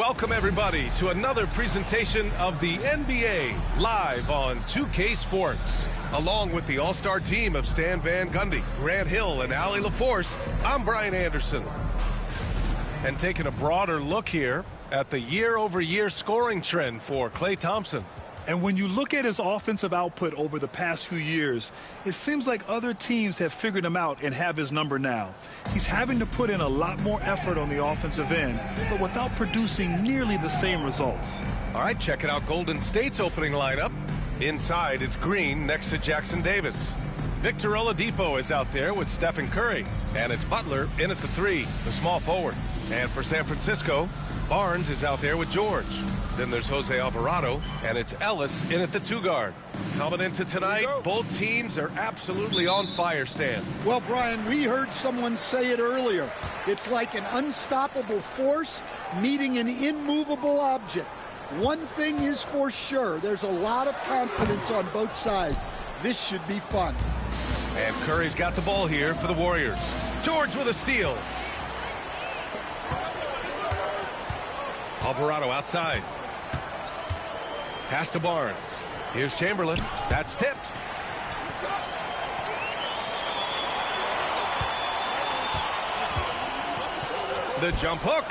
welcome everybody to another presentation of the NBA live on 2K Sports. Along with the all-star team of Stan Van Gundy, Grant Hill, and Allie LaForce, I'm Brian Anderson. And taking a broader look here at the year-over-year scoring trend for Klay Thompson. And when you look at his offensive output over the past few years, it seems like other teams have figured him out and have his number now. He's having to put in a lot more effort on the offensive end, but without producing nearly the same results. All right, checking out Golden State's opening lineup. Inside, it's Green next to Jackson Davis. Victor Oladipo is out there with Stephen Curry. And it's Butler in at the 3, the small forward. And for San Francisco, Barnes is out there with George. Then there's Jose Alvarado, and it's Ellis in at the 2 guard. Coming into tonight, both teams are absolutely on fire, Stan. Well, Brian, we heard someone say it earlier. It's like an unstoppable force meeting an immovable object. One thing is for sure, there's a lot of confidence on both sides. This should be fun. And Curry's got the ball here for the Warriors. George with a steal. Alvarado outside. Pass to Barnes. Here's Chamberlain. That's tipped. The jump hook.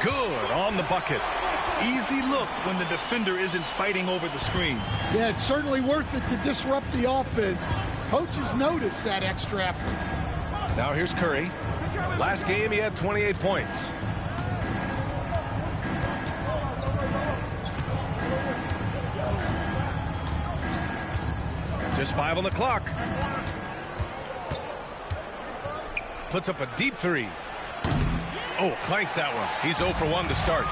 Good on the bucket. Easy look when the defender isn't fighting over the screen. Yeah, it's certainly worth it to disrupt the offense. Coaches notice that extra effort. Now here's Curry. Last game he had 28 points. Just 5 on the clock. Puts up a deep 3. Oh, clanks that one. He's 0 for 1 to start.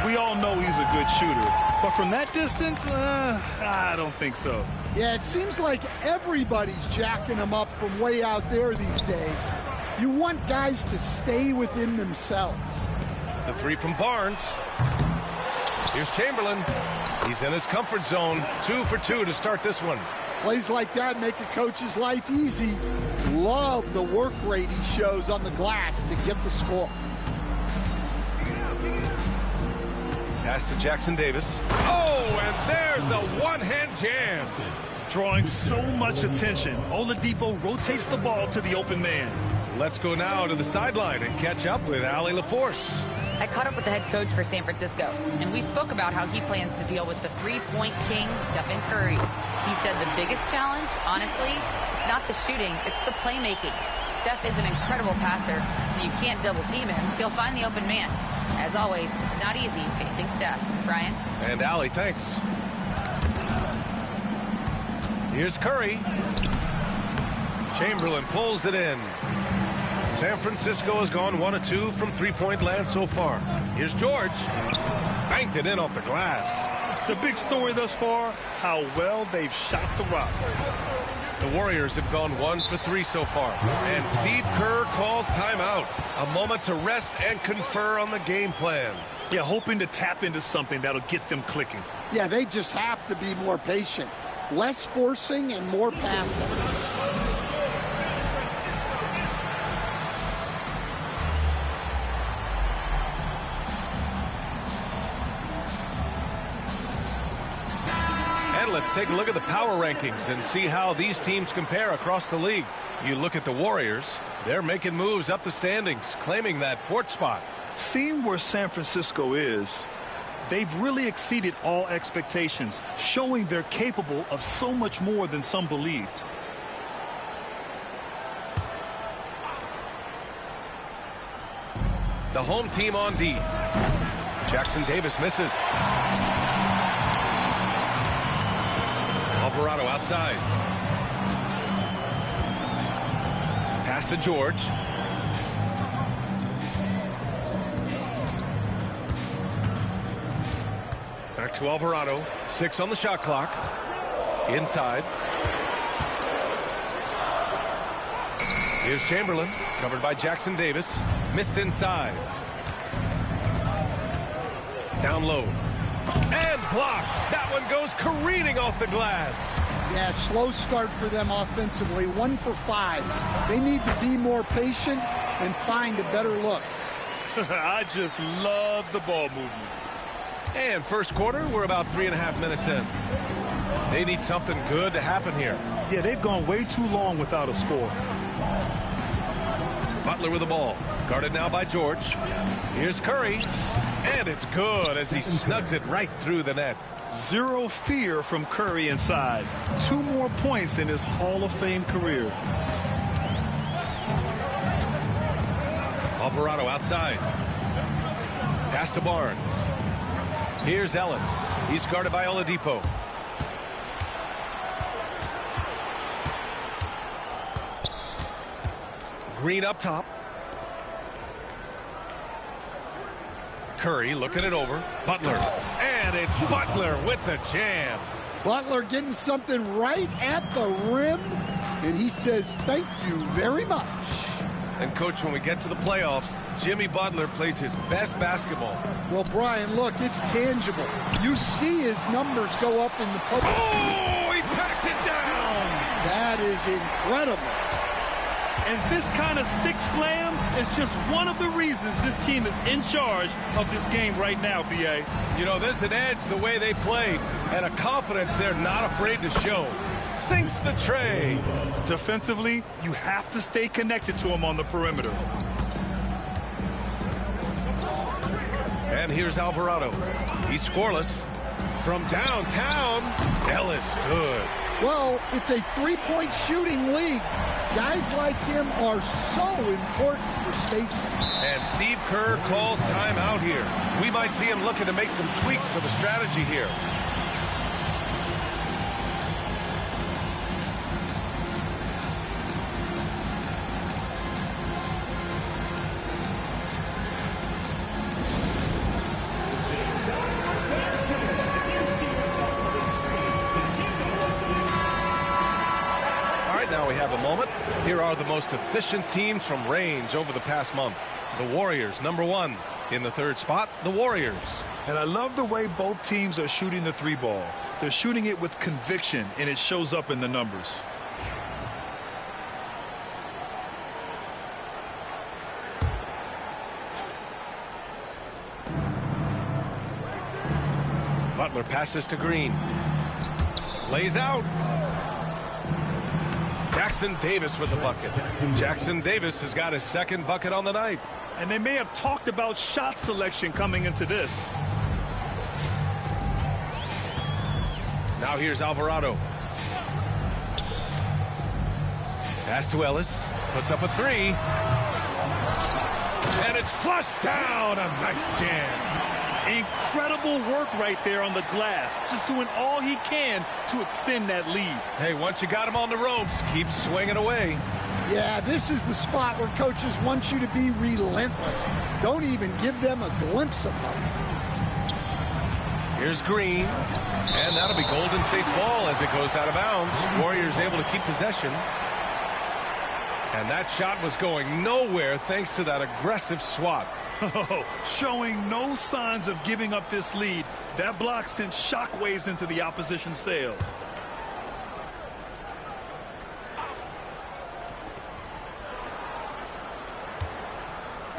We all know he's a good shooter, but from that distance, I don't think so. Yeah, it seems like everybody's jacking him up from way out there these days. You want guys to stay within themselves. The 3 from Barnes. Here's Chamberlain. He's in his comfort zone. 2 for 2 to start this one. Plays like that make a coach's life easy. Love the work rate he shows on the glass to get the score. Pass to Jackson Davis. Oh, and there's a one-hand jam. Drawing so much attention, Oladipo rotates the ball to the open man. Let's go now to the sideline and catch up with Allie LaForce. I caught up with the head coach for San Francisco, and we spoke about how he plans to deal with the three-point king, Stephen Curry. He said the biggest challenge, honestly, it's not the shooting, it's the playmaking. Steph is an incredible passer, so you can't double-team him. He'll find the open man. As always, it's not easy facing Steph. Brian? And Allie, thanks. Here's Curry. Chamberlain pulls it in. San Francisco has gone 1 of 2 from three-point land so far. Here's George. Banked it in off the glass. The big story thus far, how well they've shot the rock. The Warriors have gone 1 for 3 so far. And Steve Kerr calls timeout. A moment to rest and confer on the game plan. Yeah, hoping to tap into something that'll get them clicking. Yeah, they just have to be more patient. Less forcing and more passing. Let's take a look at the power rankings and see how these teams compare across the league. You look at the Warriors, they're making moves up the standings, claiming that 4th spot. Seeing where San Francisco is, they've really exceeded all expectations, showing they're capable of so much more than some believed. The home team on D. Jackson Davis misses. Alvarado outside. Pass to George. Back to Alvarado. 6 on the shot clock. Inside. Here's Chamberlain. Covered by Jackson Davis. Missed inside. Down low. And blocked. That one goes careening off the glass. Yeah, slow start for them offensively. 1 for 5. They need to be more patient and find a better look. I just love the ball movement. And first quarter, we're about 3.5 minutes in. They need something good to happen here. Yeah, they've gone way too long without a score. Butler with the ball. Guarded now by George. Here's Curry. And it's good as he snugs it right through the net. Zero fear from Curry inside. 2 more points in his Hall of Fame career. Alvarado outside. Pass to Barnes. Here's Ellis. He's guarded by Oladipo. Green up top. Curry looking it over. Butler. And it's Butler with the jam. Butler getting something right at the rim. And he says, thank you very much. And, Coach, when we get to the playoffs, Jimmy Butler plays his best basketball. Well, Brian, look, it's tangible. You see his numbers go up in the post. Oh, he packs it down. That is incredible. And this kind of sick slam is just one of the reasons this team is in charge of this game right now, B.A. You know, there's an edge the way they played and a confidence they're not afraid to show. Sinks the tray. Defensively, you have to stay connected to him on the perimeter. And here's Alvarado. He's scoreless. From downtown, Ellis good. Well, it's a three-point shooting league. Guys like him are so important for spacing. And Steve Kerr calls timeout here. We might see him looking to make some tweaks to the strategy here. Now we have a moment. Here are the most efficient teams from range over the past month. The Warriors, #1. In the third spot, the Warriors. And I love the way both teams are shooting the 3 ball. They're shooting it with conviction, and it shows up in the numbers. Butler passes to Green. Lays out. Jackson Davis with the bucket. Jackson Davis has got his second bucket on the night. And they may have talked about shot selection coming into this. Now here's Alvarado. Pass to Ellis. Puts up a 3. And it's flushed down. A nice jam. Incredible work right there on the glass. Just doing all he can to extend that lead. Hey, once you got him on the ropes, keep swinging away. Yeah, this is the spot where coaches want you to be relentless. Don't even give them a glimpse of hope. Here's Green. And that'll be Golden State's ball as it goes out of bounds. Warriors able to keep possession. And that shot was going nowhere thanks to that aggressive swat. Showing no signs of giving up this lead. That block sent shockwaves into the opposition sails.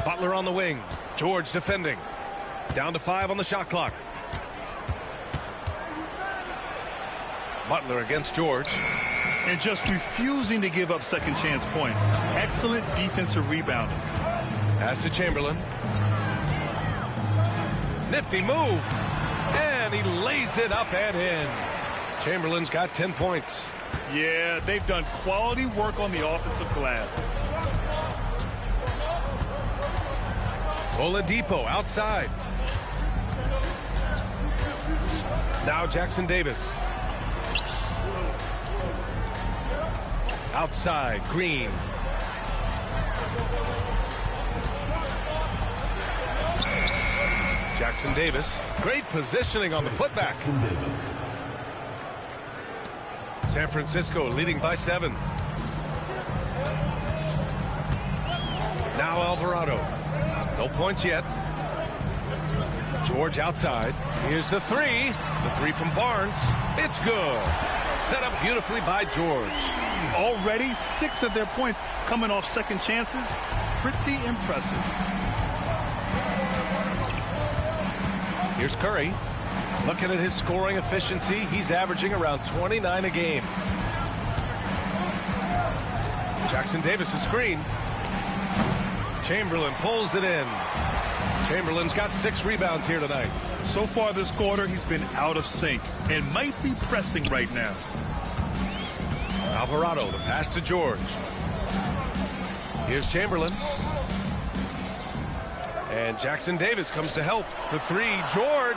Butler on the wing. George defending. Down to 5 on the shot clock. Butler against George. And just refusing to give up second chance points. Excellent defensive rebounding. Pass to Chamberlain. Nifty move. And he lays it up and in. Chamberlain's got 10 points. Yeah, they've done quality work on the offensive glass. Oladipo outside. Now Jackson Davis. Outside, Green. Jackson Davis. Great positioning on the putback. San Francisco leading by 7. Now Alvarado. No points yet. George outside. Here's the 3. The 3 from Barnes. It's good. Set up beautifully by George. Already 6 of their points coming off second chances. Pretty impressive. Here's Curry. Looking at his scoring efficiency, he's averaging around 29 a game. Jackson Davis' screen. Chamberlain pulls it in. Chamberlain's got 6 rebounds here tonight. So far this quarter, he's been out of sync and might be pressing right now. Alvarado, the pass to George. Here's Chamberlain. And Jackson Davis comes to help for 3. George.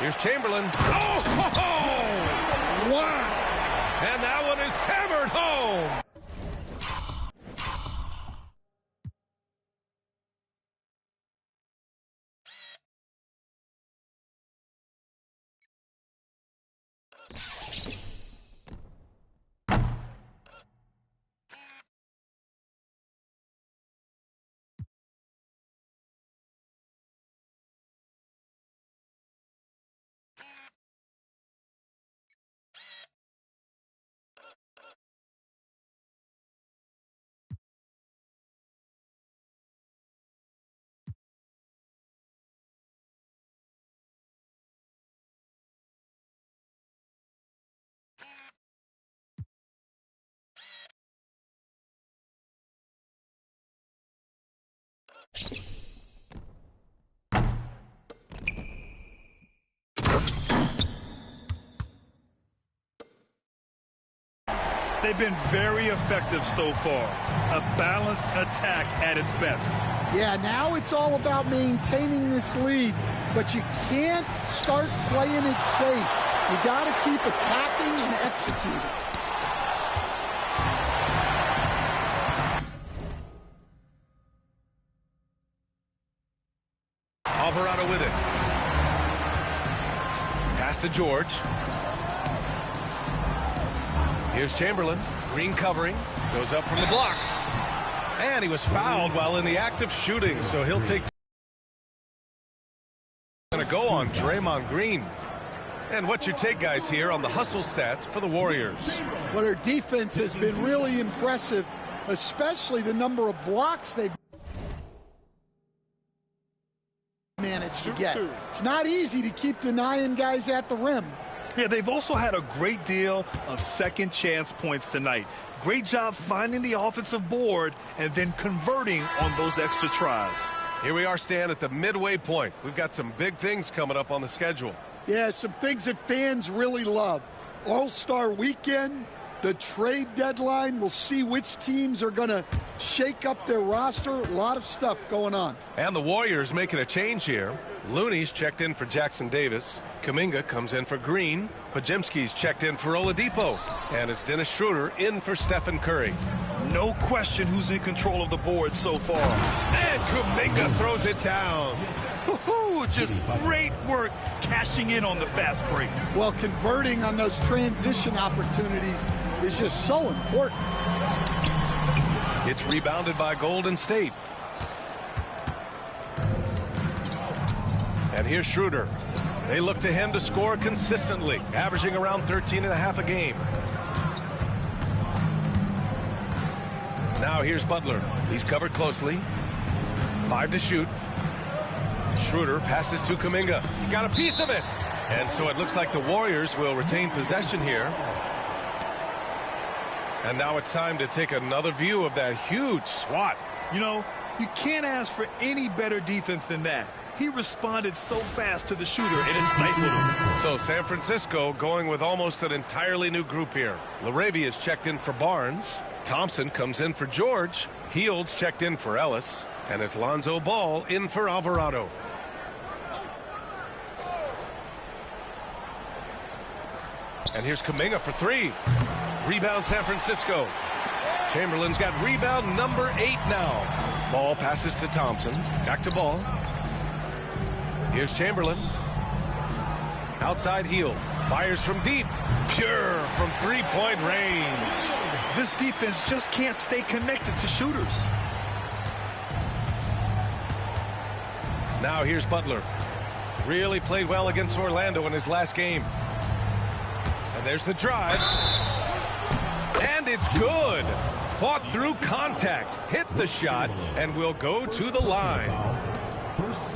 Here's Chamberlain. Oh! Wow! And that one is hammered home. They've been very effective so far. A balanced attack at its best. Yeah, now it's all about maintaining this lead, but you can't start playing it safe. You got to keep attacking and executing. Alvarado with it. Pass to George. Here's Chamberlain. Green covering. Goes up from the block. And he was fouled while in the act of shooting, so he'll take. Going to go on Draymond Green. And what's your take, guys, here on the hustle stats for the Warriors? Well, their defense has been really impressive, especially the number of blocks they've managed to get. It's not easy to keep denying guys at the rim. Yeah, they've also had a great deal of second chance points tonight. Great job finding the offensive board and then converting on those extra tries. Here we are, Stan, at the midway point. We've got some big things coming up on the schedule. Yeah, some things that fans really love. All-Star Weekend, the trade deadline. We'll see which teams are going to shake up their roster. A lot of stuff going on. And the Warriors making a change here. Looney's checked in for Jackson Davis. Kuminga comes in for Green. Podziemski's checked in for Oladipo. And it's Dennis Schroeder in for Stephen Curry. No question who's in control of the board so far. And Kuminga throws it down. Just great work cashing in on the fast break. Well, converting on those transition opportunities is just so important. It's rebounded by Golden State. And here's Schroeder. They look to him to score consistently, averaging around 13.5 a game. Now here's Butler. He's covered closely. 5 to shoot. Schroeder passes to Kuminga. He got a piece of it. And so it looks like the Warriors will retain possession here. And now it's time to take another view of that huge swat. You know, you can't ask for any better defense than that. He responded so fast to the shooter, and it stifled him. So San Francisco going with almost an entirely new group here. LaRavia is checked in for Barnes. Thompson comes in for George. Hields checked in for Ellis. And it's Lonzo Ball in for Alvarado. And here's Kuminga for 3. Rebound San Francisco. Chamberlain's got rebound number 8 now. Ball passes to Thompson. Back to Ball. Here's Chamberlain. Outside heel. Fires from deep. Pure from three-point range. This defense just can't stay connected to shooters. Now here's Butler. Really played well against Orlando in his last game. And there's the drive. And it's good. Fought through contact. Hit the shot and will go to the line.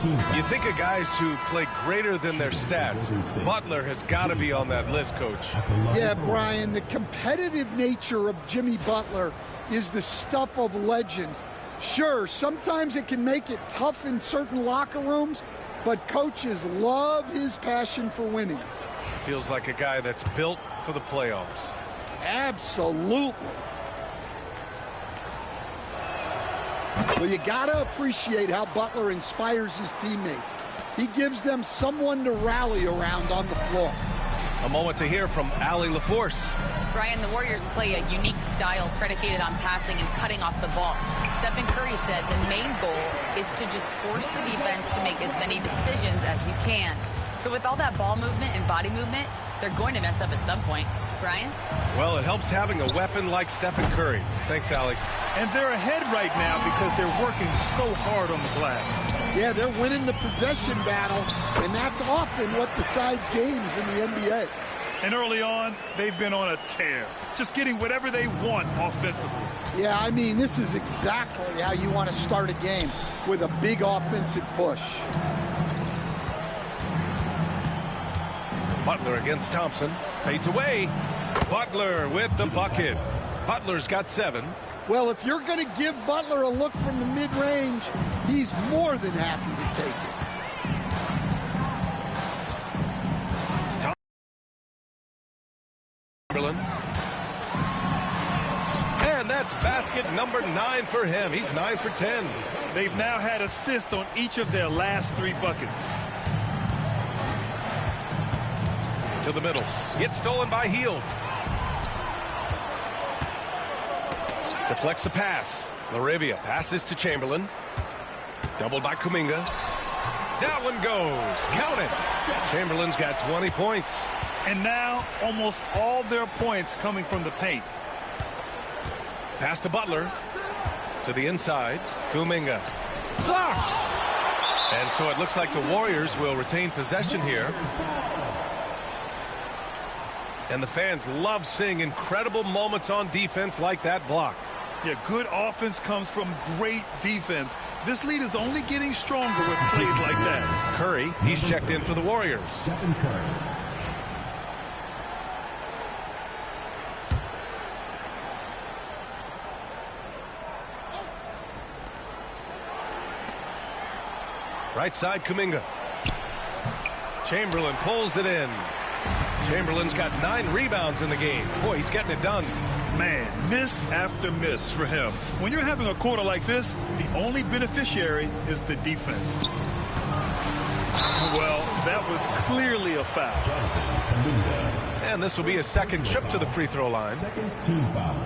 You think of guys who play greater than their stats. Butler has got to be on that list, Coach. Yeah, Brian, the competitive nature of Jimmy Butler is the stuff of legends. Sure, sometimes it can make it tough in certain locker rooms, but coaches love his passion for winning. Feels like a guy that's built for the playoffs. Absolutely. Well, you got to appreciate how Butler inspires his teammates. He gives them someone to rally around on the floor. A moment to hear from Allie LaForce. Brian, the Warriors play a unique style predicated on passing and cutting off the ball. Stephen Curry said the main goal is to just force the defense to make as many decisions as you can. So with all that ball movement and body movement, they're going to mess up at some point. Brian? Well, it helps having a weapon like Stephen Curry. Thanks, Allie. And they're ahead right now because they're working so hard on the glass. Yeah, they're winning the possession battle, and that's often what decides games in the NBA. And early on, they've been on a tear, just getting whatever they want offensively. Yeah, I mean, this is exactly how you want to start a game, with a big offensive push. Butler against Thompson. Fades away. Butler with the bucket. Butler's got 7. Well, if you're going to give Butler a look from the mid-range, he's more than happy to take it. Chamberlain. And that's basket number 9 for him. He's 9 for 10. They've now had assists on each of their last 3 buckets. To the middle. It's stolen by Hield. Deflects the pass. Laravia passes to Chamberlain. Doubled by Kuminga. That one goes. Count it. Chamberlain's got 20 points. And now almost all their points coming from the paint. Pass to Butler. To the inside. Kuminga. Blocked. And so it looks like the Warriors will retain possession here. And the fans love seeing incredible moments on defense like that block. Yeah, good offense comes from great defense. This lead is only getting stronger with plays like that. Curry, he's checked in for the Warriors. Right side, Kuminga. Chamberlain pulls it in. Chamberlain's got 9 rebounds in the game. Boy, he's getting it done. Man, miss after miss for him. When you're having a quarter like this, the only beneficiary is the defense. Well, that was clearly a foul. And this will be a second trip to the free throw line. Second team foul.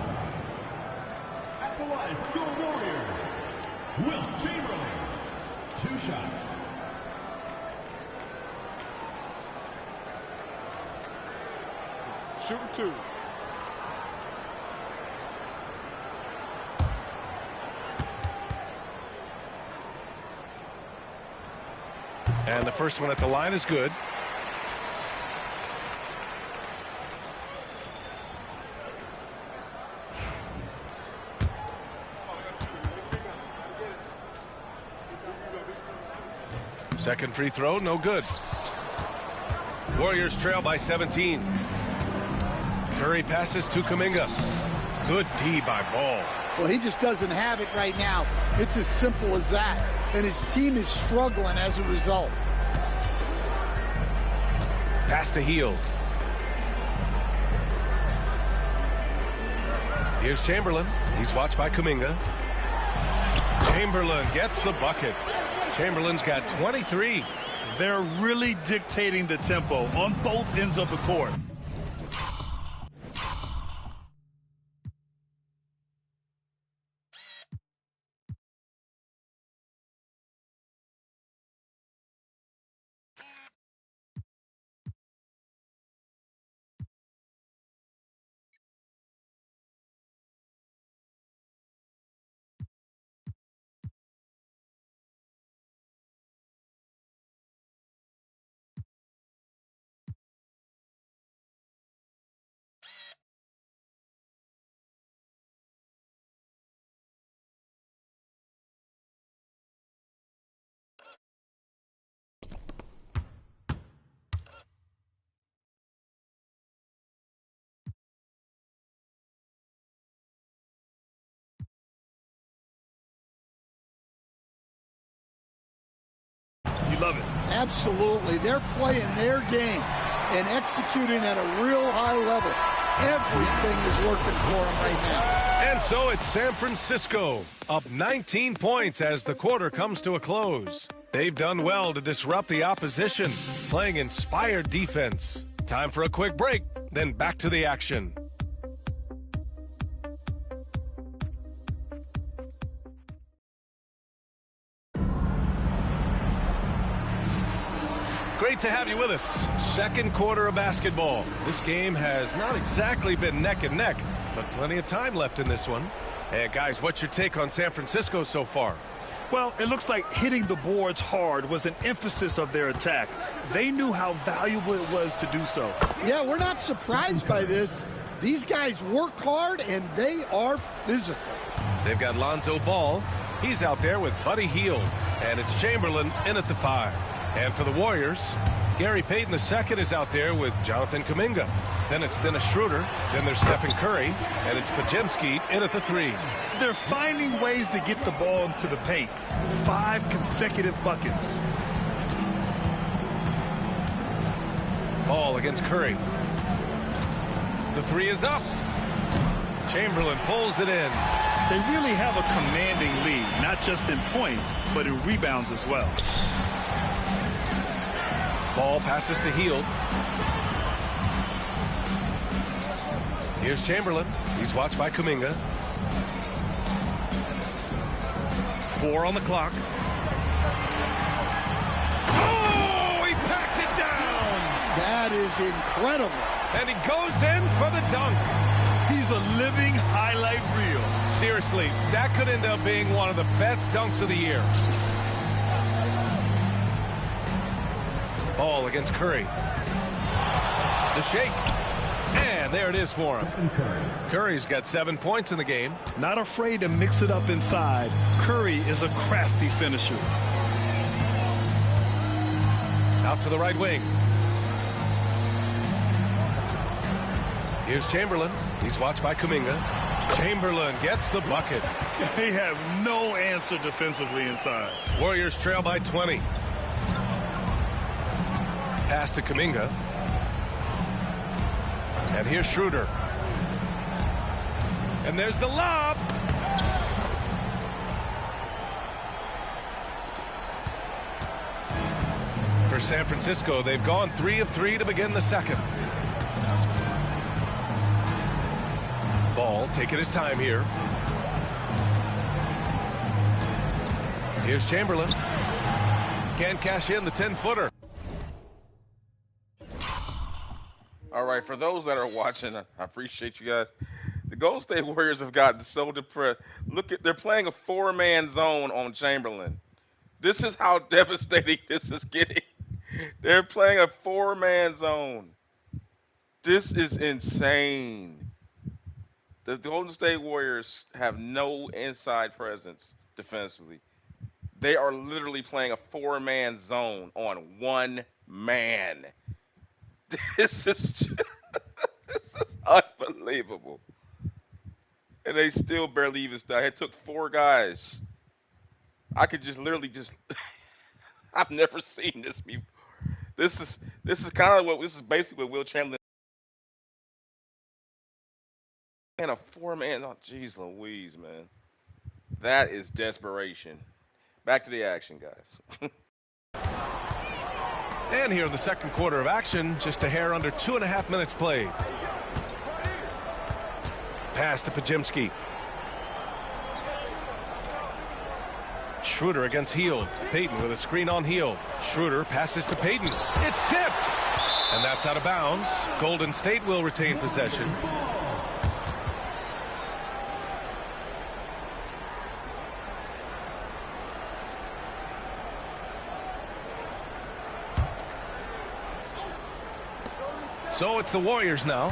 At the line for your Warriors, Wilt Chamberlain. 2 shots. Shooting 2. And the first one at the line is good. Second free throw, no good. Warriors trail by 17. Curry passes to Kuminga. Good D by Ball. Well, he just doesn't have it right now. It's as simple as that. And his team is struggling as a result. Pass to Hield. Here's Chamberlain. He's watched by Kuminga. Chamberlain gets the bucket. Chamberlain's got 23. They're really dictating the tempo on both ends of the court. We love it. Absolutely. They're playing their game and executing at a real high level. Everything is working for them right now. And so it's San Francisco, up 19 points as the quarter comes to a close. They've done well to disrupt the opposition, playing inspired defense. Time for a quick break, then back to the action. Great to have you with us. Second quarter of basketball. This game has not exactly been neck and neck, but plenty of time left in this one. Hey, guys, what's your take on San Francisco so far? Well, it looks like hitting the boards hard was an emphasis of their attack. They knew how valuable it was to do so. Yeah, we're not surprised by this. These guys work hard, and they are physical. They've got Lonzo Ball. He's out there with Buddy Hield, and it's Chamberlain in at the 5. And for the Warriors, Gary Payton II is out there with Jonathan Kuminga. Then it's Dennis Schroeder. Then there's Stephen Curry. And it's Pajemski in at the 3. They're finding ways to get the ball into the paint. 5 consecutive buckets. Ball against Curry. The 3 is up. Chamberlain pulls it in. They really have a commanding lead, not just in points, but in rebounds as well. Ball passes to Hield. Here's Chamberlain. He's watched by Kuminga. 4 on the clock. Oh, he packs it down. That is incredible. And he goes in for the dunk. He's a living highlight reel. Seriously, that could end up being one of the best dunks of the year. Ball against Curry. The shake. And there it is for him. Curry's got 7 points in the game. Not afraid to mix it up inside. Curry is a crafty finisher. Out to the right wing. Here's Chamberlain. He's watched by Kuminga. Chamberlain gets the bucket. They have no answer defensively inside. Warriors trail by 20. Pass to Kuminga. And here's Schroeder. And there's the lob. For San Francisco, they've gone 3 of 3 to begin the second. Ball taking his time here. Here's Chamberlain. Can't cash in the 10-footer. All right, for those that are watching, I appreciate you guys. The Golden State Warriors have gotten so depressed. Look at, they're playing a 4-man zone on Chamberlain. This is how devastating this is getting. They're playing a 4-man zone. This is insane. The Golden State Warriors have no inside presence defensively. They are literally playing a 4-man zone on 1 man. This is unbelievable. And they still barely even started. It took 4 guys. I could just literally I've never seen this before. This is kind of this is basically what Wilt Chamberlain and a 4-man. Oh, geez Louise, man. That is desperation. Back to the action, guys. And here in the second quarter of action, just a hair under 2.5 minutes played. Pass to Pajemski. Schroeder against Hield. Payton with a screen on Hield. Schroeder passes to Payton. It's tipped. And that's out of bounds. Golden State will retain possession. So it's the Warriors now.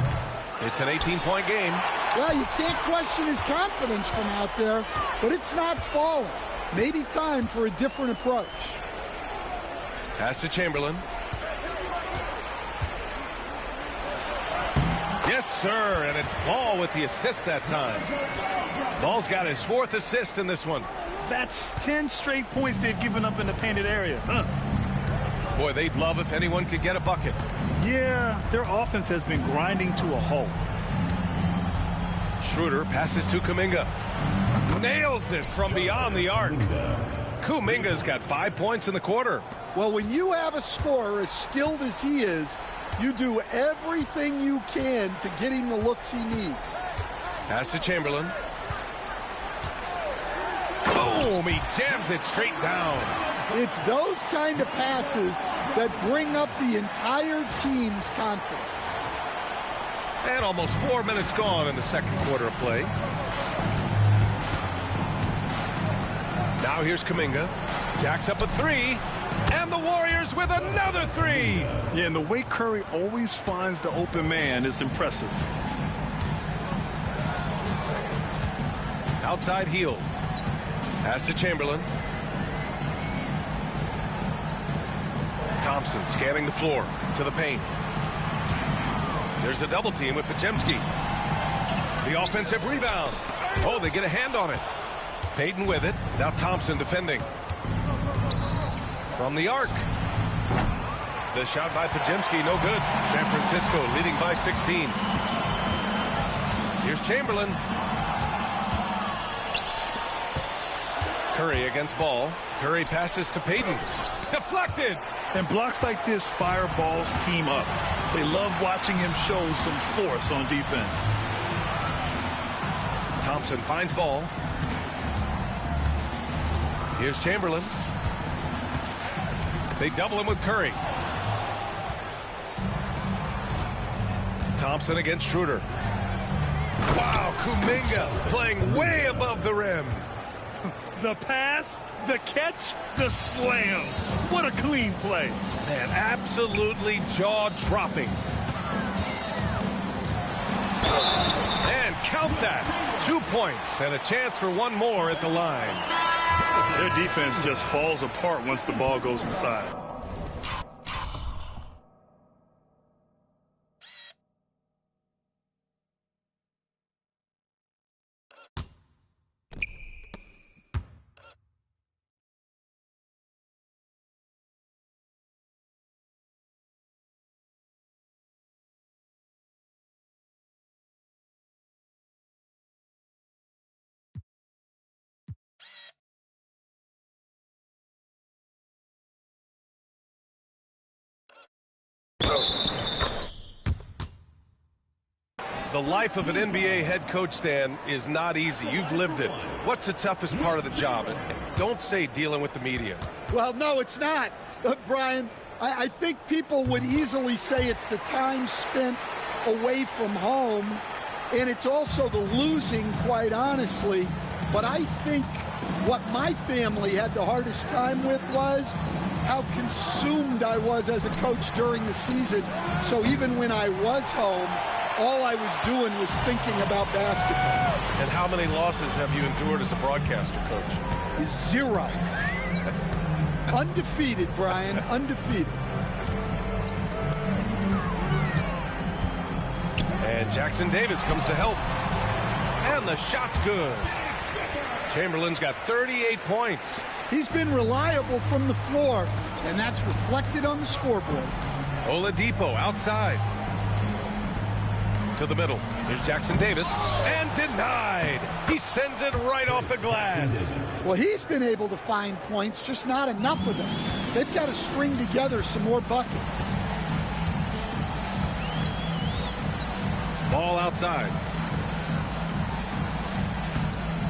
It's an 18-point game. Well, you can't question his confidence from out there, but it's not falling. Maybe time for a different approach. Pass to Chamberlain. Yes, sir, and it's Ball with the assist that time. Ball's got his 4th assist in this one. That's 10 straight points they've given up in the painted area. Boy, they'd love if anyone could get a bucket. Yeah, their offense has been grinding to a halt. Schroeder passes to Kuminga. Nails it from beyond the arc. Kuminga's got 5 points in the quarter. Well, when you have a scorer as skilled as he is, you do everything you can to get him the looks he needs. Pass to Chamberlain. Boom! He jams it straight down. It's those kind of passes that bring up the entire team's confidence. And almost 4 minutes gone in the second quarter of play. Now here's Kuminga. Jacks up a three. And the Warriors with another three. Yeah, and the way Curry always finds the open man is impressive. Outside heel. Pass to Chamberlain. Thompson scanning the floor to the paint. There's a double team with Podziemski. The offensive rebound. Oh, they get a hand on it. Payton with it. Now Thompson defending. From the arc. The shot by Podziemski, no good. San Francisco leading by 16. Here's Chamberlain. Curry against Ball. Curry passes to Payton. Deflected. And blocks like this fire Ball's team up. They love watching him show some force on defense. Thompson finds Ball. Here's Chamberlain. They double him with Curry. Thompson against Schroeder. Wow, Kuminga playing way above the rim. The pass, the catch, the slam. What a clean play. Man, absolutely jaw-dropping. And count that. 2 points and a chance for one more at the line. Their defense just falls apart once the ball goes inside. The life of an NBA head coach, Stan, is not easy. You've lived it. What's the toughest part of the job? And don't say dealing with the media. Well, no, it's not. Brian, I think people would easily say it's the time spent away from home, and it's also the losing, quite honestly. But I think what my family had the hardest time with was how consumed I was as a coach during the season. So even when I was home, all I was doing was thinking about basketball. And how many losses have you endured as a broadcaster, Coach? 0. Undefeated, Brian, undefeated. And Jackson Davis comes to help. And the shot's good. Chamberlain's got 38 points. He's been reliable from the floor, and that's reflected on the scoreboard. Oladipo outside. To the middle. Here's Jackson Davis. And denied. He sends it right off the glass. Well, he's been able to find points, just not enough of them. They've got to string together some more buckets. Ball outside.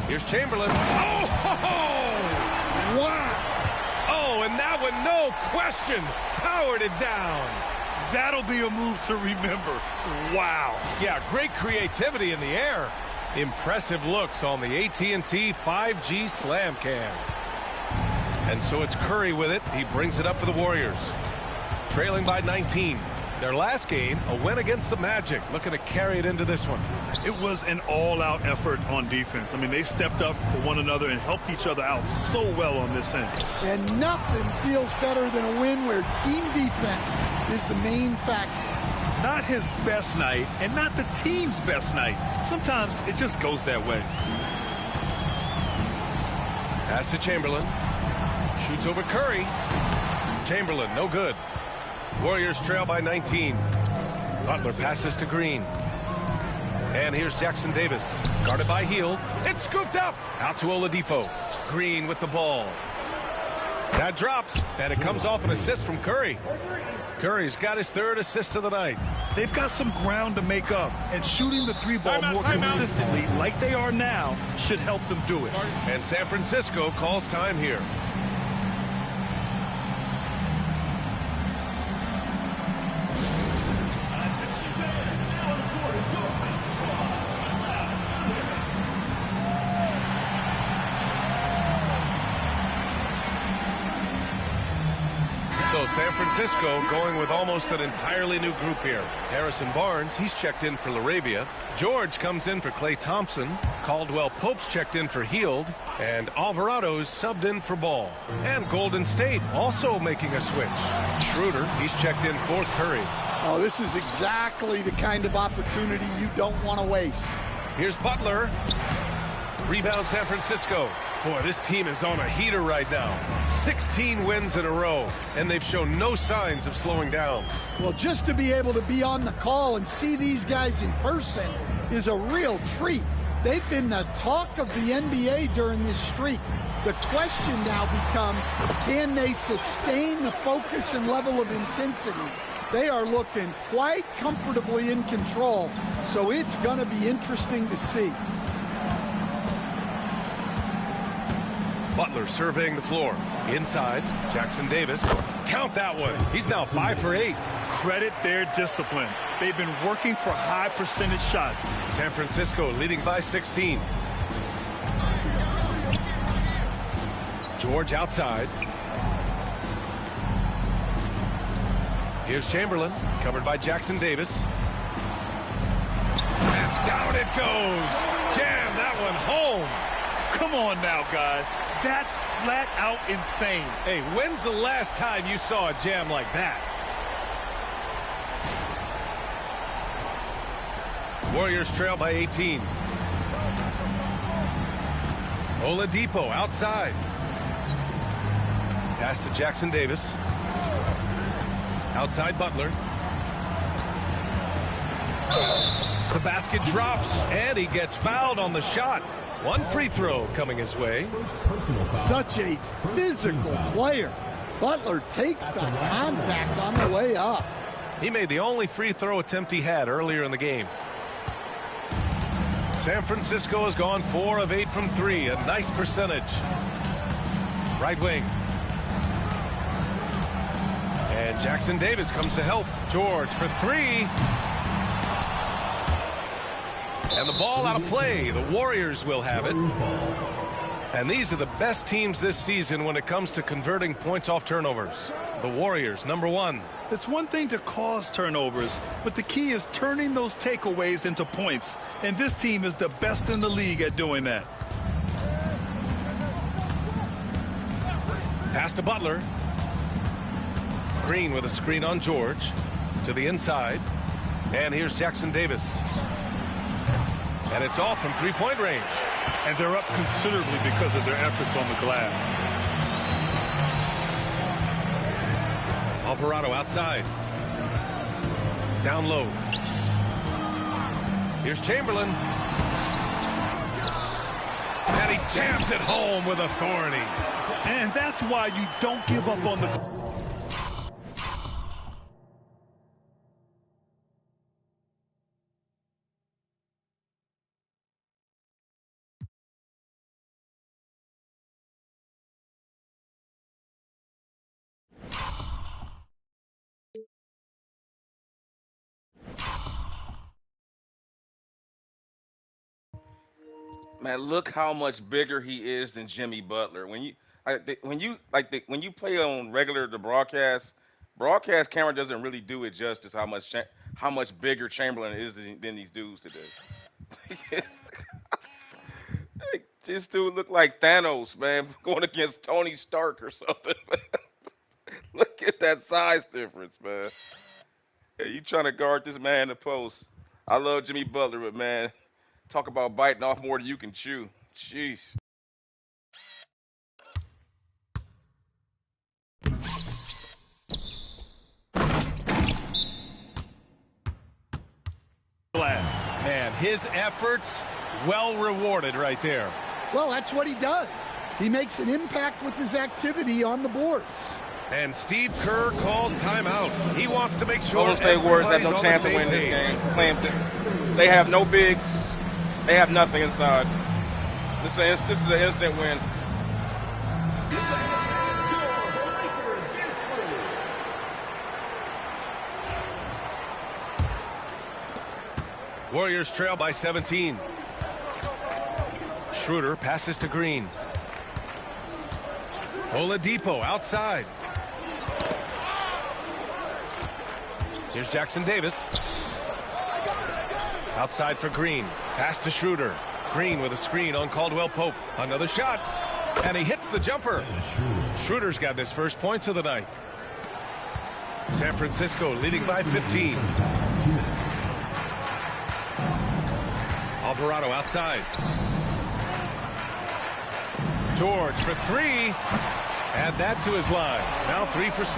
Here's Chamberlain. Oh! Ho, ho! Wow! Oh, and that one, no question, powered it down. That'll be a move to remember. Wow. Yeah, great creativity in the air. Impressive looks on the AT&T 5G Slam Cam. And so it's Curry with it. He brings it up for the Warriors. Trailing by 19. Their last game, a win against the Magic. Looking to carry it into this one. It was an all-out effort on defense. I mean, they stepped up for one another and helped each other out so well on this end. And nothing feels better than a win where team defense is the main factor. Not his best night and not the team's best night. Sometimes it just goes that way. Pass to Chamberlain. Shoots over Curry. Chamberlain, no good. Warriors trail by 19. Butler passes to Green. And here's Jackson Davis. Guarded by Hield. It's scooped up. Out to Oladipo. Green with the ball. That drops, and it comes off an assist from Curry. Curry's got his third assist of the night. They've got some ground to make up, and shooting the three-ball more consistently, like they are now, should help them do it. And San Francisco calls time here. So San Francisco going with almost an entirely new group here. Harrison Barnes, he's checked in for LaRabia. George comes in for Klay Thompson. Caldwell Pope's checked in for Hield. And Alvarado's subbed in for Ball. And Golden State also making a switch. Schroeder, he's checked in for Curry. Oh, this is exactly the kind of opportunity you don't want to waste. Here's Butler. Rebound San Francisco. Boy, this team is on a heater right now. 16 wins in a row, and they've shown no signs of slowing down. Well, just to be able to be on the call and see these guys in person is a real treat. They've been the talk of the NBA during this streak. The question now becomes, can they sustain the focus and level of intensity? They are looking quite comfortably in control, so it's going to be interesting to see. Butler surveying the floor. Inside, Jackson Davis. Count that one. He's now 5 for 8. Credit their discipline. They've been working for high percentage shots. San Francisco leading by 16. George outside. Here's Chamberlain, covered by Jackson Davis. And down it goes. Jam that one home. Come on now, guys. That's flat out insane. Hey, when's the last time you saw a jam like that? Warriors trail by 18. Oladipo outside. Pass to Jackson Davis. Outside Butler. The basket drops, and he gets fouled on the shot. One free throw coming his way. Such a physical player. Butler takes the contact on the way up. He made the only free throw attempt he had earlier in the game. San Francisco has gone 4 of 8 from 3. A nice percentage. Right wing. And Jackson Davis comes to help. George for 3. And the ball out of play. The Warriors will have it. And these are the best teams this season when it comes to converting points off turnovers. The Warriors, number 1. It's one thing to cause turnovers, but the key is turning those takeaways into points. And this team is the best in the league at doing that. Pass to Butler. Green with a screen on George. To the inside. And here's Jackson Davis. And it's off from three-point range. And they're up considerably because of their efforts on the glass. Alvarado outside. Down low. Here's Chamberlain. And he jams it home with authority. And that's why you don't give up on the... Man, look how much bigger he is than Jimmy Butler. When you play on the broadcast camera doesn't really do it justice how much bigger Chamberlain is than these dudes today. This dude looked like Thanos, man, going against Tony Stark or something. Look at that size difference, man. Hey, you trying to guard this man in the post. I love Jimmy Butler, but man, talk about biting off more than you can chew. Jeez. man. His efforts well rewarded right there. Well, that's what he does. He makes an impact with his activity on the boards. And Steve Kerr calls timeout. He wants to make sure Golden State Warriors have no chance to win this game. They have no bigs. They have nothing inside. This is an instant win. Warriors trail by 17. Schroeder passes to Green. Oladipo outside. Here's Jackson Davis. Outside for Green. Pass to Schroeder. Green with a screen on Caldwell Pope. Another shot. And he hits the jumper. Schroeder's got his first points of the night. San Francisco leading by 15. Alvarado outside. George for three. Add that to his line. Now 3 for 6.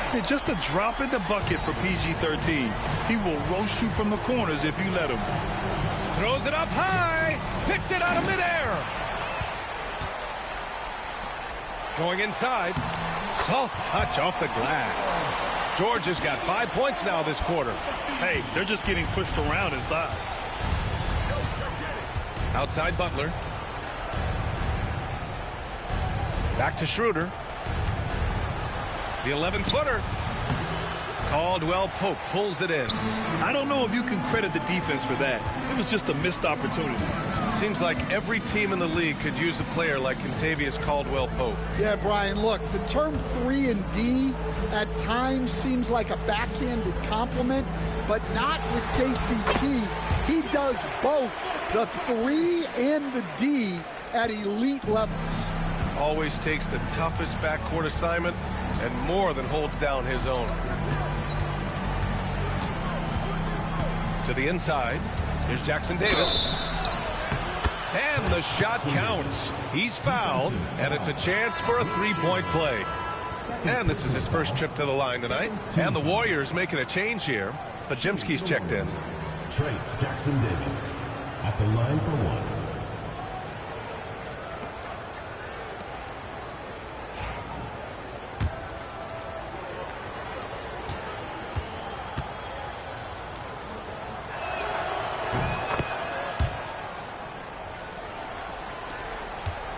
Hey, just a drop in the bucket for PG-13. He will roast you from the corners if you let him. Throws it up high. Picked it out of midair. Going inside. Soft touch off the glass. George has got 5 points now this quarter. Hey, they're just getting pushed around inside. Outside Butler. Back to Schroeder. The 11-footer. Caldwell Pope pulls it in. I don't know if you can credit the defense for that. It was just a missed opportunity. Seems like every team in the league could use a player like Kentavious Caldwell Pope. Yeah, Brian, look, the term 3 and D at times seems like a backhanded compliment, but not with KCP. He does both the 3 and the D at elite levels. Always takes the toughest backcourt assignment and more than holds down his own. To the inside. Here's Jackson Davis. And the shot counts. He's fouled, and it's a chance for a three-point play. And this is his first trip to the line tonight. And the Warriors making a change here. But Jimsky's checked in. Trace Jackson Davis at the line for one.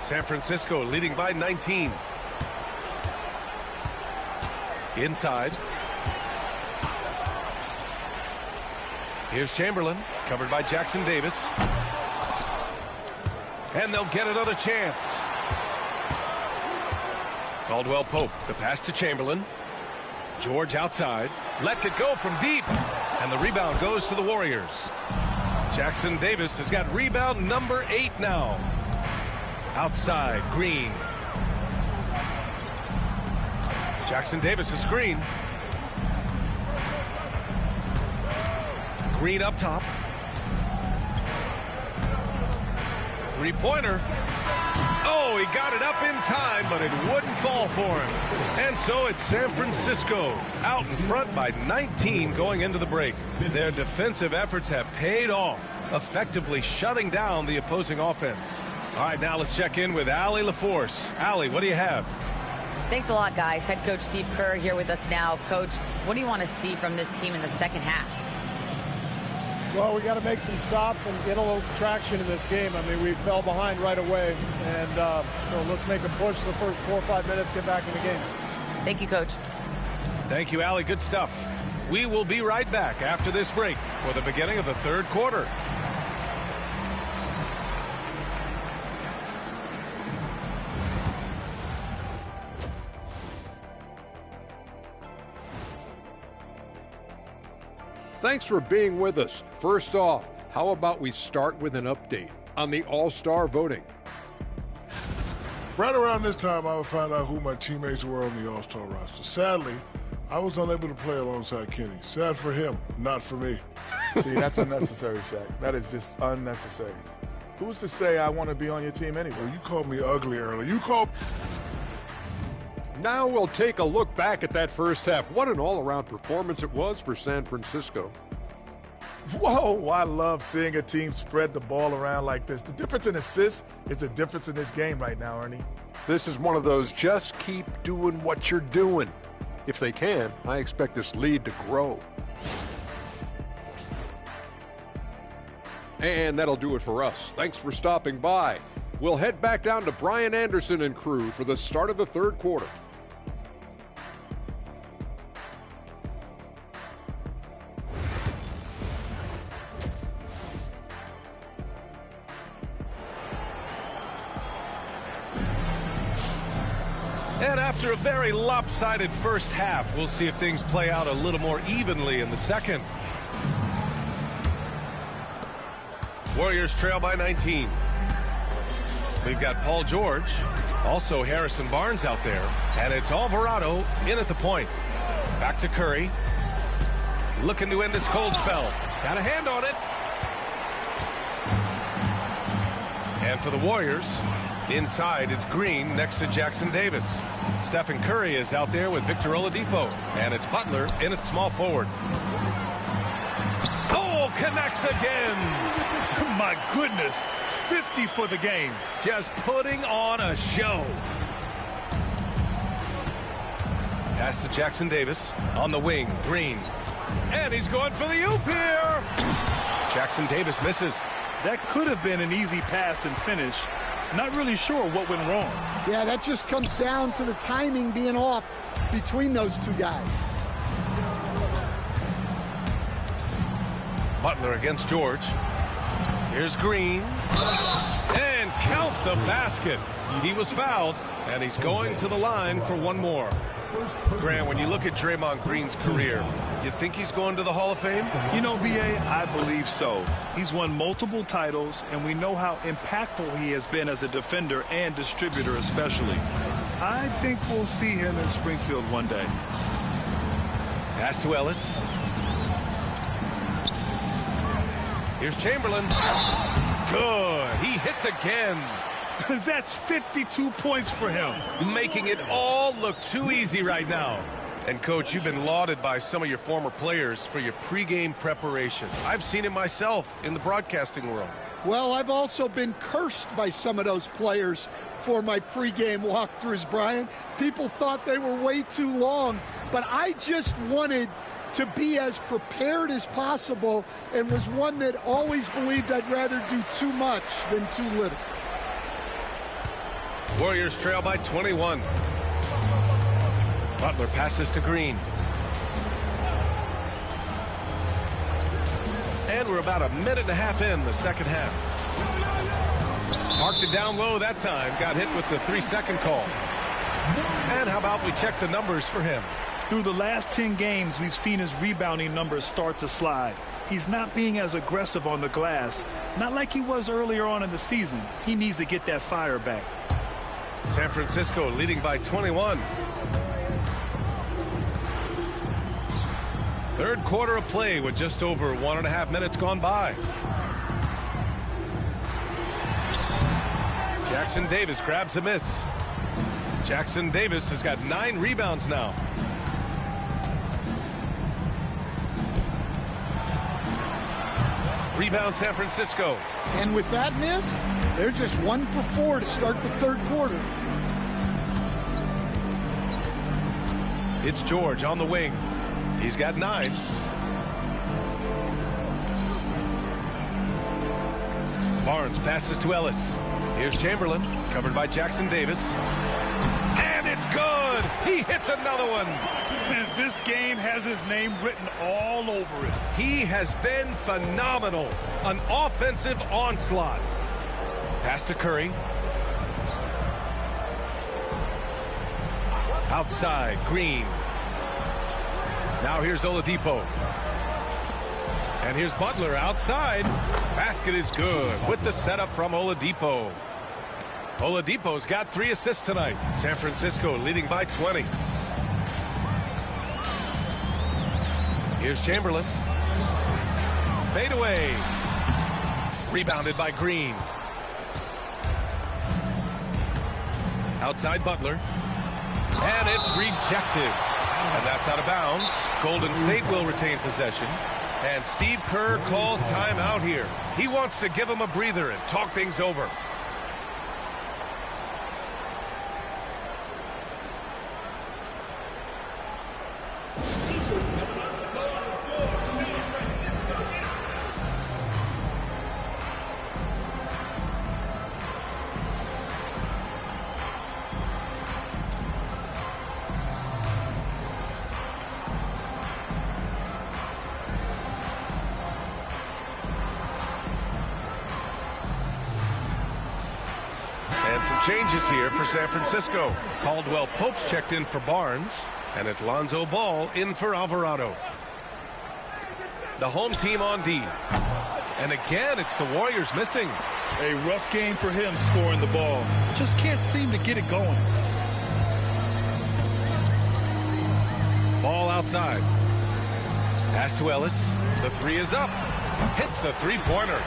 San Francisco leading by 19. Inside. Here's Chamberlain, covered by Jackson Davis. And they'll get another chance. Caldwell Pope, the pass to Chamberlain. George outside, lets it go from deep. And the rebound goes to the Warriors. Jackson Davis has got rebound number 8 now. Outside, Green. Jackson Davis a screen. Green up top. Three-pointer. Oh, he got it up in time, but it wouldn't fall for him. And so it's San Francisco out in front by 19 going into the break. Their defensive efforts have paid off, effectively shutting down the opposing offense. All right, now let's check in with Allie LaForce. Allie, what do you have? Thanks a lot, guys. Head coach Steve Kerr here with us now. Coach, what do you want to see from this team in the second half? Well, we got to make some stops and get a little traction in this game. I mean, we fell behind right away, and so let's make a push the first 4 or 5 minutes, get back in the game. Thank you, Coach. Thank you, Allie. Good stuff. We will be right back after this break for the beginning of the third quarter. Thanks for being with us. First off, how about we start with an update on the All-Star voting? Right around this time, I would find out who my teammates were on the All-Star roster. Sadly, I was unable to play alongside Kenny. Sad for him, not for me. See, that's unnecessary, Shaq. That is just unnecessary. Who's to say I want to be on your team anyway? Well, you called me ugly earlier. You called... Now we'll take a look back at that first half. What an all-around performance it was for San Francisco. Whoa, I love seeing a team spread the ball around like this. The difference in assists is the difference in this game right now, Ernie. This is one of those just keep doing what you're doing. If they can, I expect this lead to grow. And that'll do it for us. Thanks for stopping by. We'll head back down to Brian Anderson and crew for the start of the third quarter. And after a very lopsided first half, we'll see if things play out a little more evenly in the second. Warriors trail by 19. We've got Paul George, also Harrison Barnes out there, and it's Alvarado in at the point. Back to Curry. Looking to end this cold spell. Got a hand on it. And for the Warriors, inside it's Green next to Jackson Davis. Stephen Curry is out there with Victor Oladipo, and it's Butler in at small forward. Oh, connects again. My goodness, 50 for the game. Just putting on a show. Pass to Jackson Davis on the wing, Green. And he's going for the oop here. Jackson Davis misses. That could have been an easy pass and finish. Not really sure what went wrong. Yeah, that just comes down to the timing being off between those two guys. Butler against George. Here's Green. And count the basket. He was fouled, and he's going to the line for one more. Grant, when you look at Draymond Green's career, you think he's going to the Hall of Fame? You know, B.A., I believe so. He's won multiple titles, and we know how impactful he has been as a defender and distributor especially. I think we'll see him in Springfield one day. Pass to Ellis. Here's Chamberlain. Good. He hits again. That's 52 points for him. Making it all look too easy right now. And, Coach, you've been lauded by some of your former players for your pregame preparation. I've seen it myself in the broadcasting world. Well, I've also been cursed by some of those players for my pregame walkthroughs, Brian. People thought they were way too long, but I just wanted to be as prepared as possible and was one that always believed I'd rather do too much than too little. Warriors trail by 21. Butler passes to Green. And we're about a minute and a half in the second half. Marked it down low that time. Got hit with the 3-second call. And how about we check the numbers for him? Through the last 10 games, we've seen his rebounding numbers start to slide. He's not being as aggressive on the glass. Not like he was earlier on in the season. He needs to get that fire back. San Francisco leading by 21. Third quarter of play with just over 1.5 minutes gone by. Jackson Davis grabs a miss. Jackson Davis has got 9 rebounds now. Rebound San Francisco. And with that miss, they're just 1 for 4 to start the third quarter. It's George on the wing. He's got 9. Barnes passes to Ellis. Here's Chamberlain, covered by Jackson Davis. And it's good! He hits another one! And this game has his name written all over it. He has been phenomenal. An offensive onslaught. Pass to Curry. Outside, Green. Now here's Oladipo. And here's Butler outside. Basket is good with the setup from Oladipo. Oladipo's got 3 assists tonight. San Francisco leading by 20. Here's Chamberlain. Fade away. Rebounded by Green. Outside Butler. And it's rejected. And that's out of bounds. Golden State will retain possession. And Steve Kerr calls timeout here. He wants to give him a breather and talk things over. Changes here for San Francisco. Caldwell Pope's checked in for Barnes, and it's Lonzo Ball in for Alvarado. The home team on D. And again, it's the Warriors missing. A rough game for him scoring the ball. Just can't seem to get it going. Ball outside. Pass to Ellis. The three is up. Hits the three-pointer.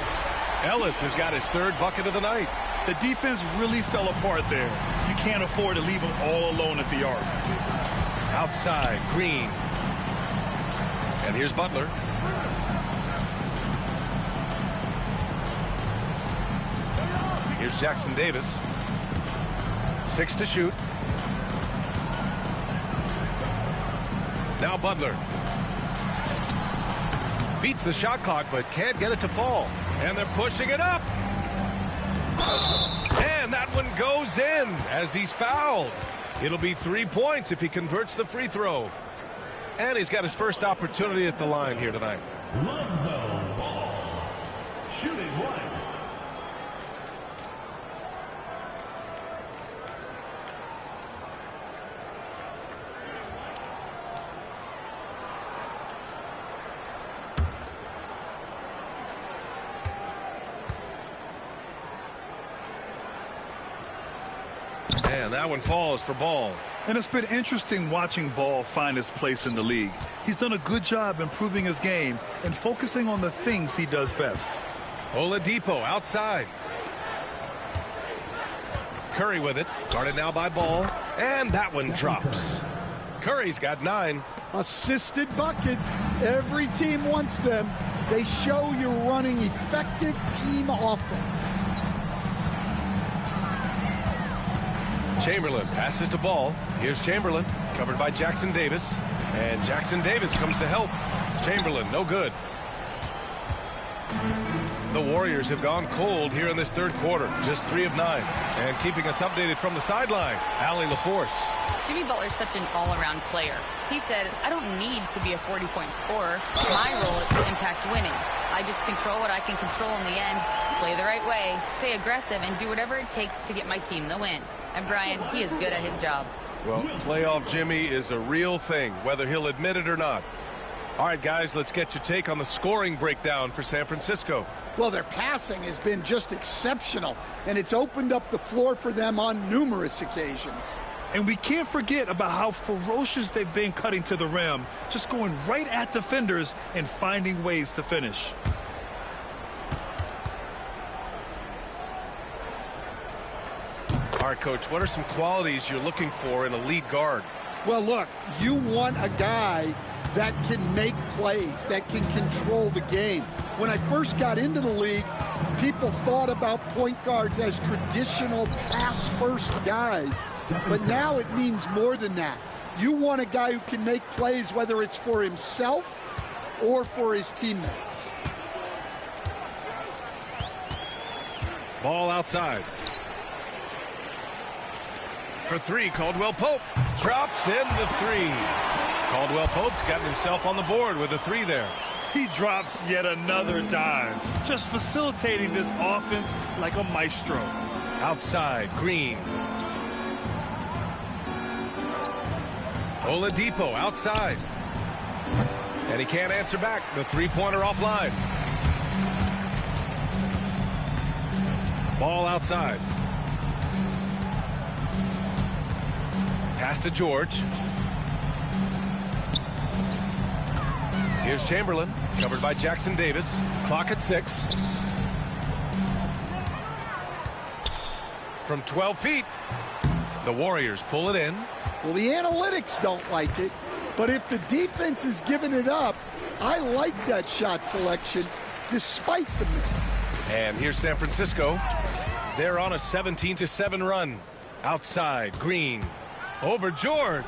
Ellis has got his third bucket of the night. The defense really fell apart there. You can't afford to leave them all alone at the arc. Outside, Green. And here's Butler. Here's Jackson Davis. 6 to shoot. Now Butler. Beats the shot clock, but can't get it to fall. And they're pushing it up. And that one goes in as he's fouled. It'll be 3 points if he converts the free throw. And he's got his first opportunity at the line here tonight. Lonzo Ball, shooting one. And that one falls for Ball. And it's been interesting watching Ball find his place in the league. He's done a good job improving his game and focusing on the things he does best. Oladipo outside. Curry with it. Guarded now by Ball. And that one drops. Curry's got 9. Assisted buckets. Every team wants them. They show you're running effective team offense. Chamberlain passes to Ball. Here's Chamberlain, covered by Jackson Davis. And Jackson Davis comes to help. Chamberlain, no good. The Warriors have gone cold here in this third quarter. Just 3 of 9. And keeping us updated from the sideline, Allie LaForce. Jimmy Butler's such an all-around player. He said, I don't need to be a 40-point scorer. My role is to impact winning. I just control what I can control in the end, play the right way, stay aggressive, and do whatever it takes to get my team the win. And Brian, he is good at his job. Well, playoff Jimmy is a real thing, whether he'll admit it or not. All right, guys, let's get your take on the scoring breakdown for San Francisco. Well, their passing has been just exceptional, and it's opened up the floor for them on numerous occasions. And we can't forget about how ferocious they've been cutting to the rim, just going right at defenders and finding ways to finish. All right, Coach, what are some qualities you're looking for in a lead guard? Well, look, you want a guy that can make plays, that can control the game. When I first got into the league, people thought about point guards as traditional pass-first guys. But now it means more than that. You want a guy who can make plays, whether it's for himself or for his teammates. Ball outside. For 3, Caldwell Pope drops in the 3. Caldwell Pope's gotten himself on the board with a 3 there. He drops yet another dime, just facilitating this offense like a maestro. Outside, Green. Oladipo outside. And he can't answer back. The three-pointer offline. Ball outside. Pass to George. Here's Chamberlain, covered by Jackson Davis. Clock at 6. From 12 feet, the Warriors pull it in. Well, the analytics don't like it, but if the defense is giving it up, I like that shot selection despite the miss. And here's San Francisco. They're on a 17-7 run. Outside, Green. Over George.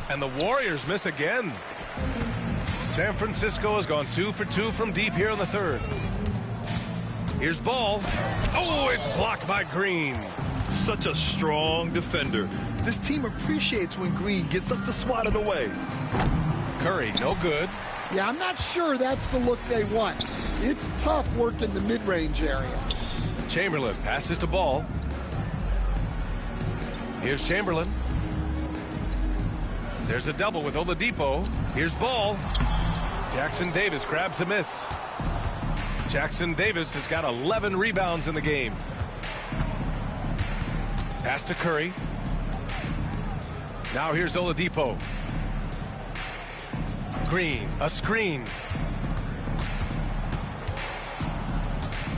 And the Warriors miss again. San Francisco has gone 2 for 2 from deep here in the third. Here's Ball. Oh, it's blocked by Green. Such a strong defender. This team appreciates when Green gets up to swat it away. Curry, no good. Yeah, I'm not sure that's the look they want. It's tough working the mid-range area. Chamberlain passes to Ball. Here's Chamberlain. There's a double with Oladipo. Here's Ball. Jackson Davis grabs a miss. Jackson Davis has got 11 rebounds in the game. Pass to Curry. Now here's Oladipo. Green, a screen.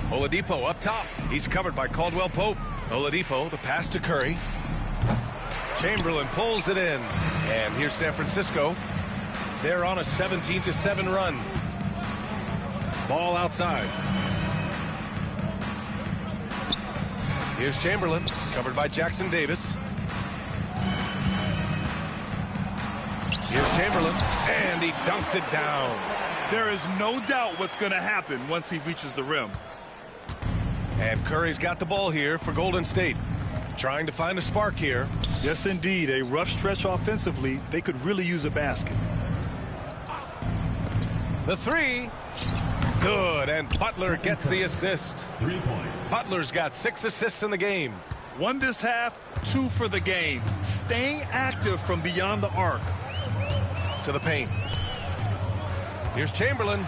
Oladipo up top. He's covered by Caldwell Pope. Oladipo, the pass to Curry. Chamberlain pulls it in. And here's San Francisco. They're on a 17-7 run. Ball outside. Here's Chamberlain, covered by Jackson Davis. Here's Chamberlain, and he dunks it down. There is no doubt what's going to happen once he reaches the rim. And Curry's got the ball here for Golden State. Trying to find a spark here. Yes, indeed. A rough stretch offensively. They could really use a basket. The three. Good, and Butler gets the assist. 3 points. Butler's got 6 assists in the game. 1 this half, 2 for the game. Staying active from beyond the arc. To the paint. Here's Chamberlain.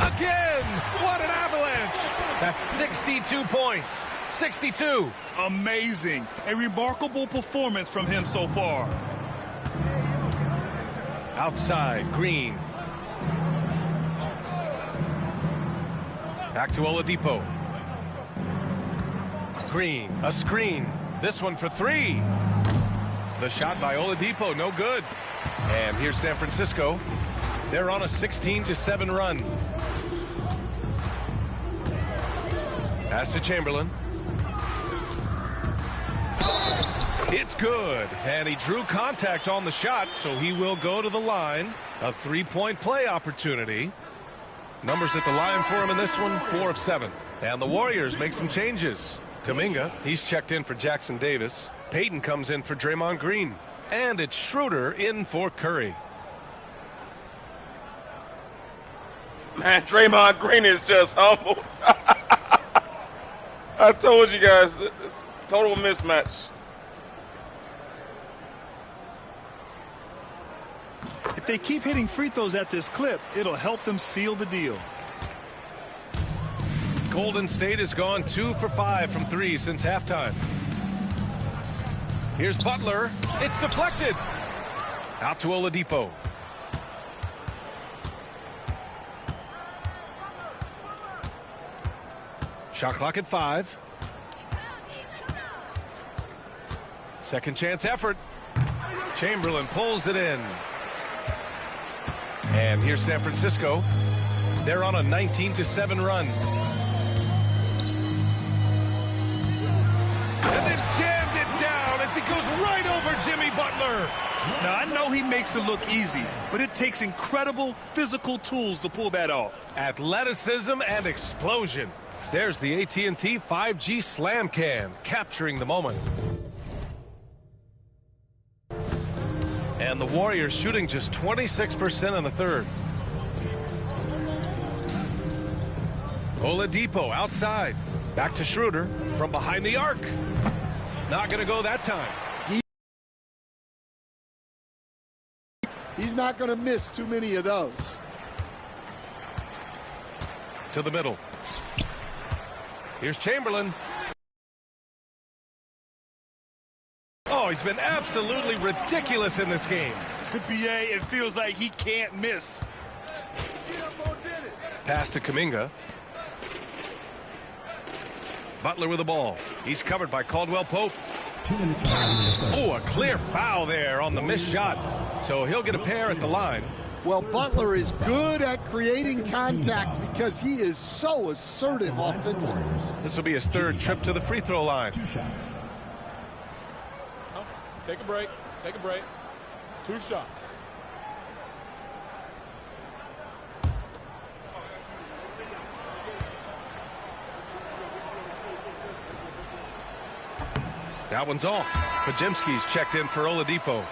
Again! What an avalanche! That's 62 points. 62. Amazing. A remarkable performance from him so far. Outside, Green. Back to Oladipo. Green, a screen. This one for 3. The shot by Oladipo, no good. And here's San Francisco. They're on a 16-7 run. Pass to Chamberlain. It's good. And he drew contact on the shot, so he will go to the line. A 3-point play opportunity. Numbers at the line for him in this one, 4 of 7. And the Warriors make some changes. Kuminga, he's checked in for Jackson Davis. Payton comes in for Draymond Green. And it's Schroeder in for Curry. Man, Draymond Green is just humble. I told you guys, it's a total mismatch. If they keep hitting free throws at this clip, it'll help them seal the deal. Golden State has gone 2 for 5 from 3 since halftime. Here's Butler. It's deflected. Out to Oladipo. Shot clock at 5. Second chance effort. Chamberlain pulls it in. And here's San Francisco. They're on a 19-7 run. And then jammed it down as he goes right over Jimmy Butler. Now, I know he makes it look easy, but it takes incredible physical tools to pull that off. Athleticism and explosion. There's the AT&T 5G Slam Can, capturing the moment. And the Warriors shooting just 26% in the third. Oladipo outside. Back to Schroeder from behind the arc. Not going to go that time. He's not going to miss too many of those. To the middle. Here's Chamberlain. Oh, he's been absolutely ridiculous in this game. The BA, it feels like he can't miss. Pass to Kuminga. Butler with the ball. He's covered by Caldwell Pope. 2 minutes remaining in the third. Oh, a clear foul there on the missed shot. So he'll get a pair at the line. Well, Butler is good at creating contact because he is so assertive offensively. This will be his third trip to the free throw line. 2 shots. Take a break. Take a break. 2 shots. That one's off. Pajemski's checked in for Oladipo.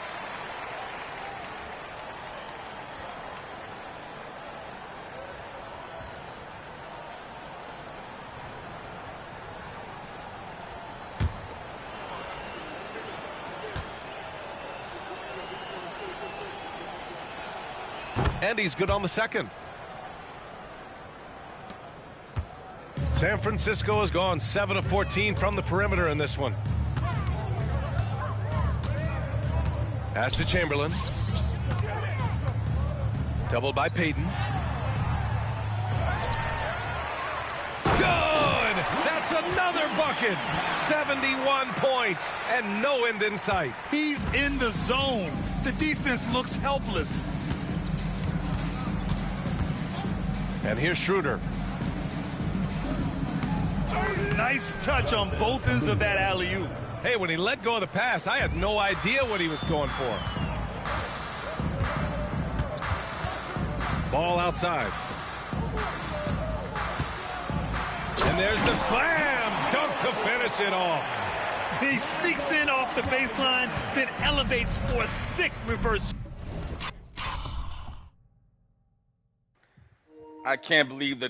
And he's good on the second. San Francisco has gone 7 of 14 from the perimeter in this one. Pass to Chamberlain. Doubled by Payton. Good! That's another bucket! 71 points and no end in sight. He's in the zone. The defense looks helpless. And here's Schroeder. Nice touch on both ends of that alley-oop. Hey, when he let go of the pass, I had no idea what he was going for. Ball outside. And there's the slam dunk to finish it off. He sneaks in off the baseline, then elevates for a sick reverse. I can't believe they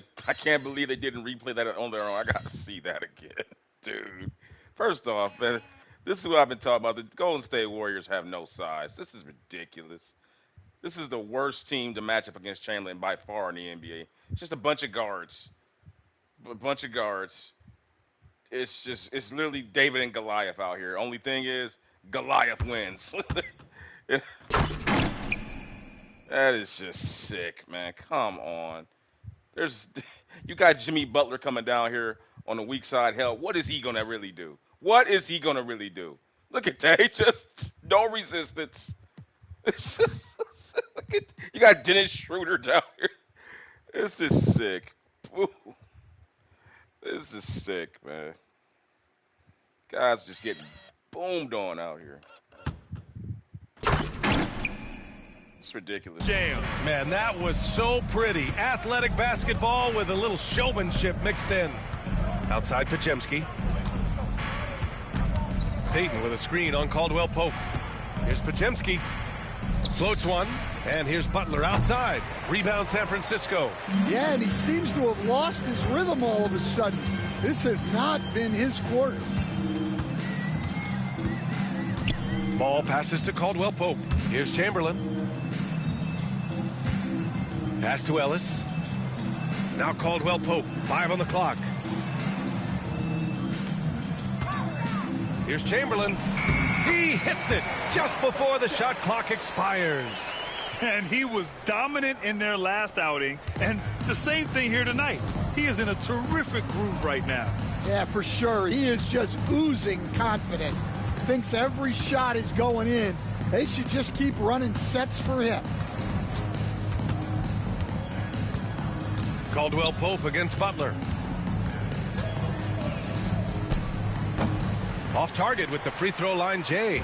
didn't replay that on their own. I got to see that again, dude. First off, man, this is what I've been talking about. The Golden State Warriors have no size. This is ridiculous. This is the worst team to match up against Chamberlain by far in the NBA. It's just a bunch of guards. It's literally David and Goliath out here. Only thing is, Goliath wins. That is just sick, man. Come on. You got Jimmy Butler coming down here on the weak side. Hell, what is he going to really do? What is he going to really do? Look at that. Just no resistance. You got Dennis Schroeder down here. This is sick. Ooh. This is sick, man. Guys just getting boomed on out here. It's ridiculous. Jam. Man, that was so pretty. Athletic basketball with a little showmanship mixed in. Outside Pajemski. Payton with a screen on Caldwell Pope. Here's Pajemski. Floats one. And here's Butler outside. Rebound San Francisco. Yeah, and he seems to have lost his rhythm all of a sudden. This has not been his quarter. Ball passes to Caldwell Pope. Here's Chamberlain. Pass to Ellis. Now Caldwell Pope. 5 on the clock. Here's Chamberlain. He hits it just before the shot clock expires. And he was dominant in their last outing. And the same thing here tonight. He is in a terrific groove right now. Yeah, for sure. He is just oozing confidence. Thinks every shot is going in. They should just keep running sets for him. Caldwell Pope against Butler. Off target with the free throw line, Jay.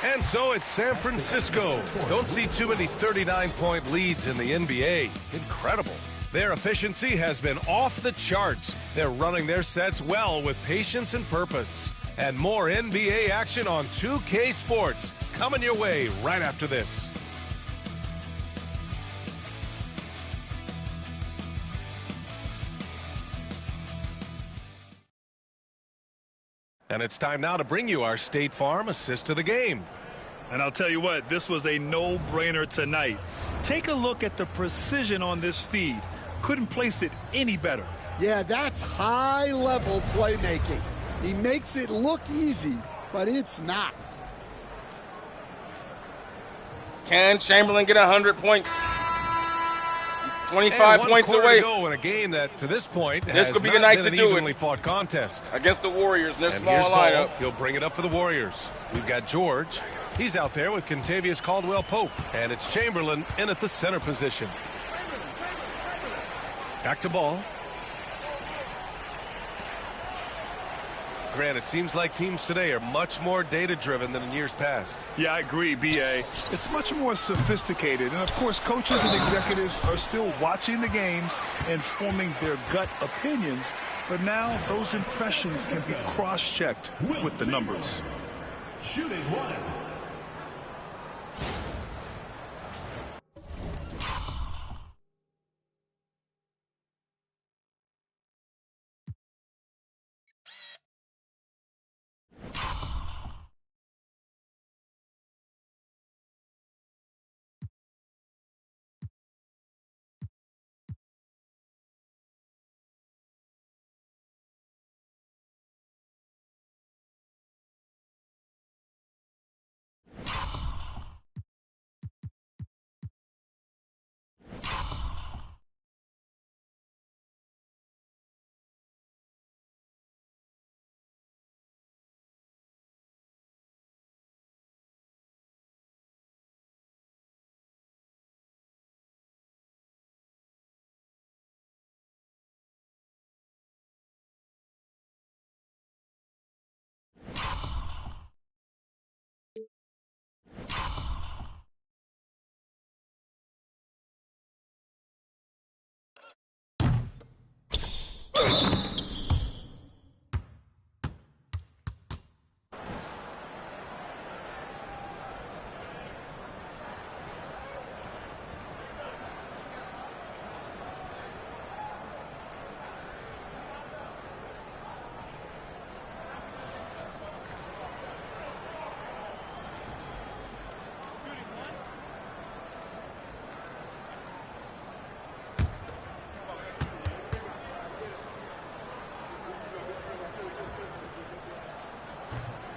And so it's San Francisco. Don't see too many 39-point leads in the NBA. Incredible. Their efficiency has been off the charts. They're running their sets well with patience and purpose. And more NBA action on 2K Sports coming your way right after this. And it's time now to bring you our State Farm assist to the game. And I'll tell you what, this was a no-brainer tonight. Take a look at the precision on this feed. Couldn't place it any better. Yeah, that's high-level playmaking. He makes it look easy, but it's not. Can Chamberlain get 100 points? 25 points away. To go in a game that, to this point, this has could be not the night been to an do evenly it fought contest. Against the Warriors in their And small here's lineup. Ball. He'll bring it up for the Warriors. We've got George. He's out there with Contavious Caldwell-Pope. And it's Chamberlain in at the center position. Back to Ball. Grant, it seems like teams today are much more data-driven than in years past. Yeah, I agree, B.A. It's much more sophisticated. And, of course, coaches and executives are still watching the games and forming their gut opinions. But now those impressions can be cross-checked with the numbers. Shooting one.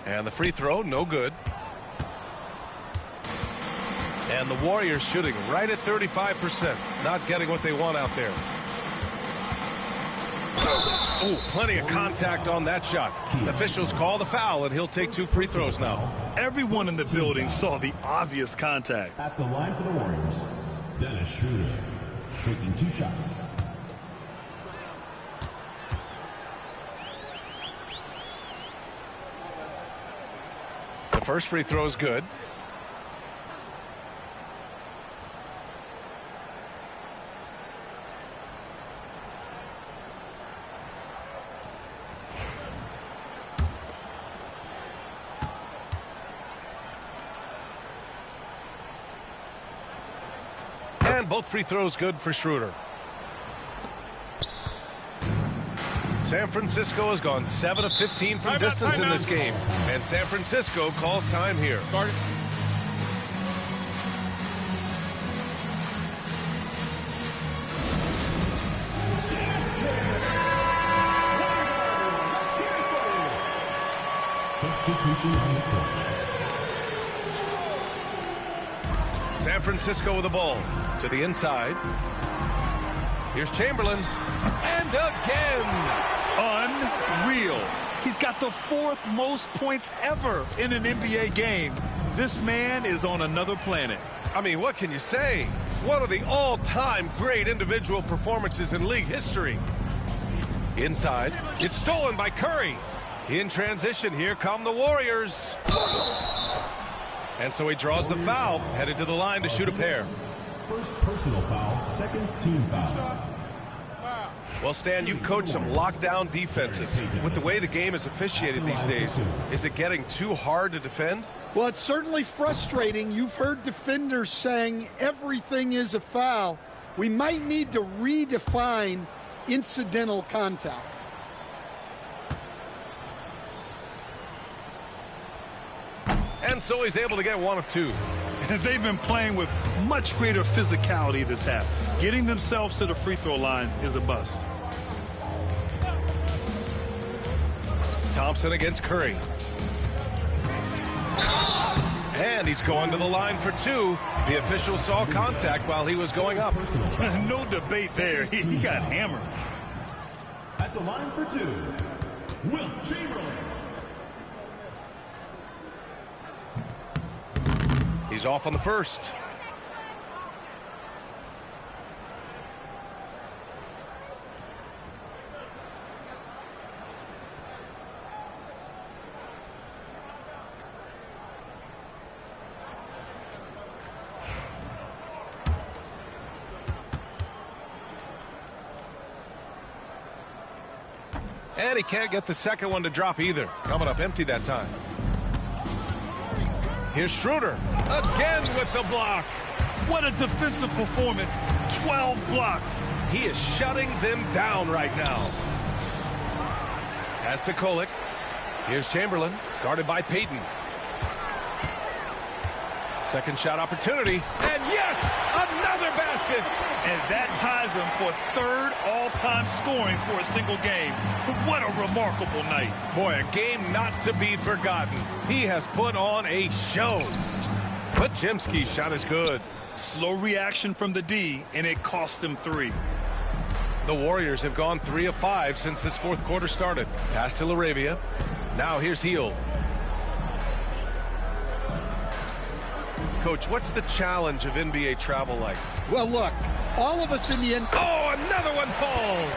And the free throw, no good. And the Warriors shooting right at 35%. Not getting what they want out there. Oh, plenty of contact on that shot. Officials call the foul, and he'll take 2 free throws now. Everyone in the building saw the obvious contact. At the line for the Warriors, Dennis Schroeder taking 2 shots. The first free throw is good. And both free throws good for Schroeder. San Francisco has gone 7 of 15 from distance in this game. And San Francisco calls time here. Substitution on the court. San Francisco with the ball to the inside. Here's Chamberlain. And again. Unreal. He's got the 4th most points ever in an NBA game. This man is on another planet. I mean, what can you say? One of the all-time great individual performances in league history. Inside, it's stolen by Curry. In transition, here come the Warriors. And so he draws the foul, headed to the line to shoot a pair. First personal foul, second team foul. Well, Stan, you've coached some lockdown defenses. With the way the game is officiated these days, is it getting too hard to defend? Well, it's certainly frustrating. You've heard defenders saying everything is a foul. We might need to redefine incidental contact. And so he's able to get 1 of 2. They've been playing with much greater physicality this half. Getting themselves to the free throw line is a bust. Thompson against Curry. And he's going to the line for 2. The official saw contact while he was going up. No debate there. He got hammered. At the line for two, Wilt Chamberlain. He's off on the first. And he can't get the second one to drop either. Coming up empty that time. Here's Schroeder. Again with the block. What a defensive performance. 12 blocks. He is shutting them down right now. Pass to Kolek. Here's Chamberlain. Guarded by Payton. Second shot opportunity. And yes! Another basket! And that ties him for third all-time scoring for a single game. What a remarkable night. Boy, a game not to be forgotten. He has put on a show. But Jimsky's shot is good. Slow reaction from the D, and it cost him 3. The Warriors have gone 3 of 5 since this fourth quarter started. Pass to LaRavia. Now here's Hield. Coach, what's the challenge of NBA travel like? Well, look, all of us in the end. Oh, another one falls.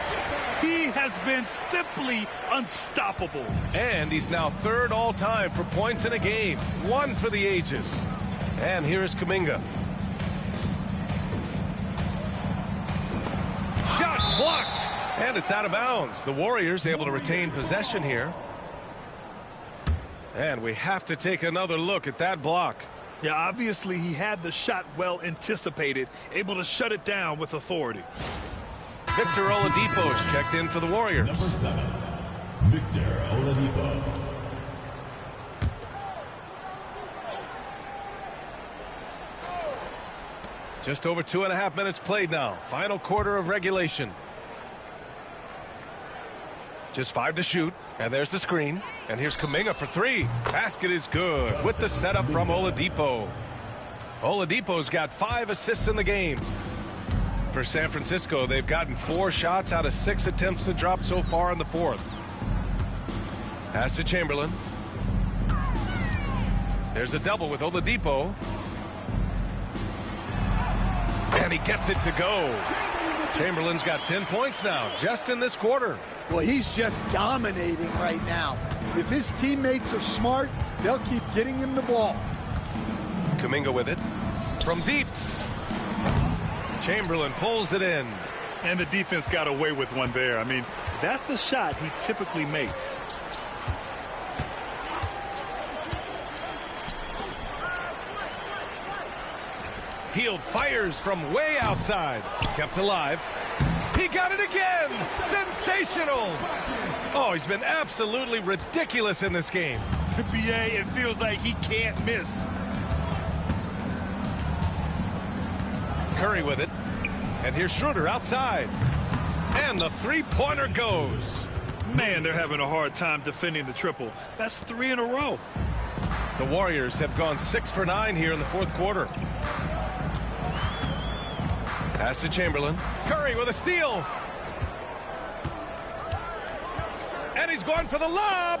He has been simply unstoppable. And he's now third all-time for points in a game. One for the ages. And here's Kuminga. Shot blocked. And it's out of bounds. The Warriors able to retain possession here. And we have to take another look at that block. Yeah, obviously he had the shot well anticipated, able to shut it down with authority. Victor Oladipo is checked in for the Warriors. Number 7, Victor Oladipo. Just over 2.5 minutes played now. Final quarter of regulation. Just 5 to shoot. And there's the screen. And here's Kuminga for 3. Basket is good with the setup from Oladipo. Oladipo's got 5 assists in the game. For San Francisco, they've gotten 4 shots out of 6 attempts to drop so far in the fourth. Pass to Chamberlain. There's a double with Oladipo. And he gets it to go. Chamberlain's got 10 points now, just in this quarter. Well, he's just dominating right now. If his teammates are smart, they'll keep getting him the ball. Kuminga with it. From deep. Chamberlain pulls it in. And the defense got away with one there. I mean, that's the shot he typically makes. Hield fires from way outside. Kept alive. He got it again! Sensational! Oh, he's been absolutely ridiculous in this game. BA, it feels like he can't miss. Curry with it. And here's Schroeder outside. And the three-pointer goes. Man, they're having a hard time defending the triple. That's 3 in a row. The Warriors have gone 6 for 9 here in the fourth quarter. Pass to Chamberlain. Curry with a steal. And he's going for the lob.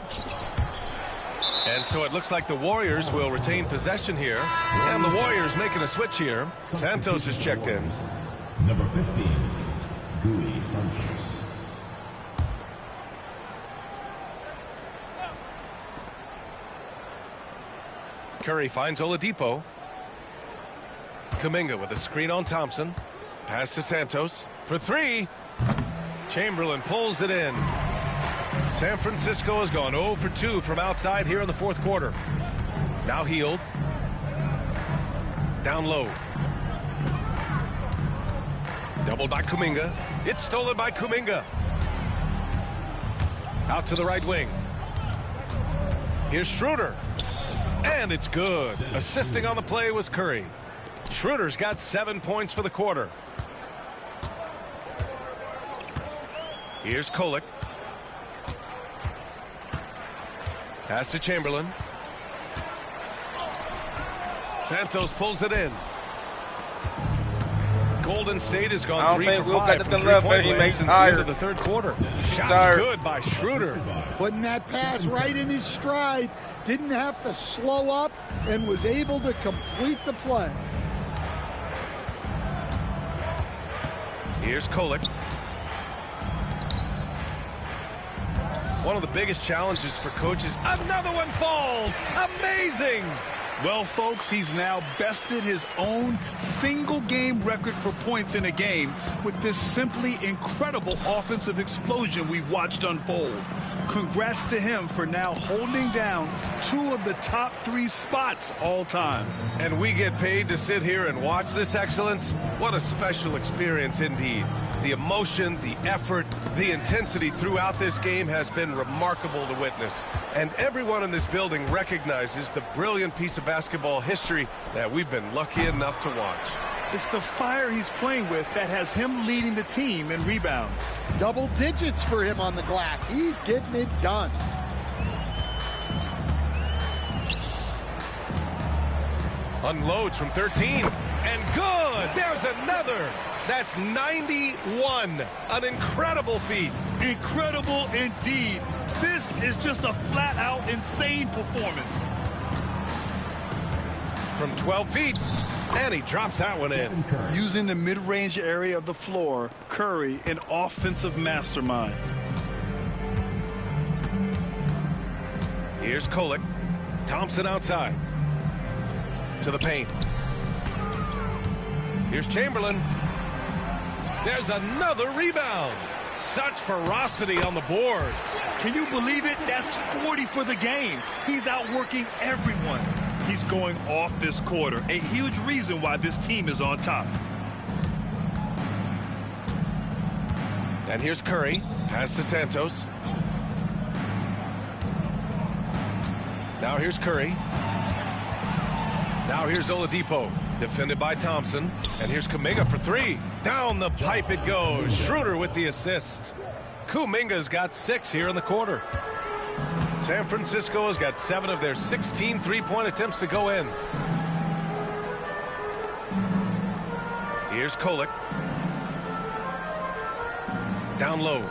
And so it looks like the Warriors will retain possession here. And the Warriors making a switch here. Santos is checked in. Number 15, Gui Santos. Curry finds Oladipo. Kuminga with a screen on Thompson. Pass to Santos for 3. Chamberlain pulls it in. San Francisco has gone 0 for 2 from outside here in the fourth quarter. Now Hield. Down low. Doubled by Kuminga. It's stolen by Kuminga. Out to the right wing. Here's Schroeder. And it's good. Assisting on the play was Curry. Schroeder's got 7 points for the quarter. Here's Kolek. Pass to Chamberlain. Santos pulls it in. Golden State has gone I don't 3 think for Wilt 5 got from nothing left, three-point but he land makes since the end tired. of the third quarter. Shots tired. good by Schroeder. Putting that pass right in his stride. Didn't have to slow up and was able to complete the play. Here's Kolek. One of the biggest challenges for coaches. Another one falls. Amazing. Well, folks, he's now bested his own single-game record for points in a game with this simply incredible offensive explosion we watched unfold. Congrats to him for now holding down 2 of the top 3 spots all time. And we get paid to sit here and watch this excellence? What a special experience indeed. The emotion, the effort, the intensity throughout this game has been remarkable to witness. And everyone in this building recognizes the brilliant piece of basketball history that we've been lucky enough to watch. It's the fire he's playing with that has him leading the team in rebounds. Double digits for him on the glass. He's getting it done. Unloads from 13. And good! There's another! That's 91. An incredible feat. Incredible indeed. This is just a flat-out insane performance. From 12 feet. And he drops that one in. Using the mid-range area of the floor, Curry, an offensive mastermind. Here's Kolek. Thompson outside. To the paint. Here's Chamberlain. There's another rebound. Such ferocity on the boards. Can you believe it? That's 40 for the game. He's outworking everyone. He's going off this quarter. A huge reason why this team is on top. And here's Curry. Pass to Santos. Now here's Curry. Now here's Oladipo. Defended by Thompson. And here's Kuminga for 3. Down the pipe it goes. Schroeder with the assist. Kuminga's got 6 here in the quarter. San Francisco has got 7 of their 16 three-point attempts to go in. Here's Kolek. Down low.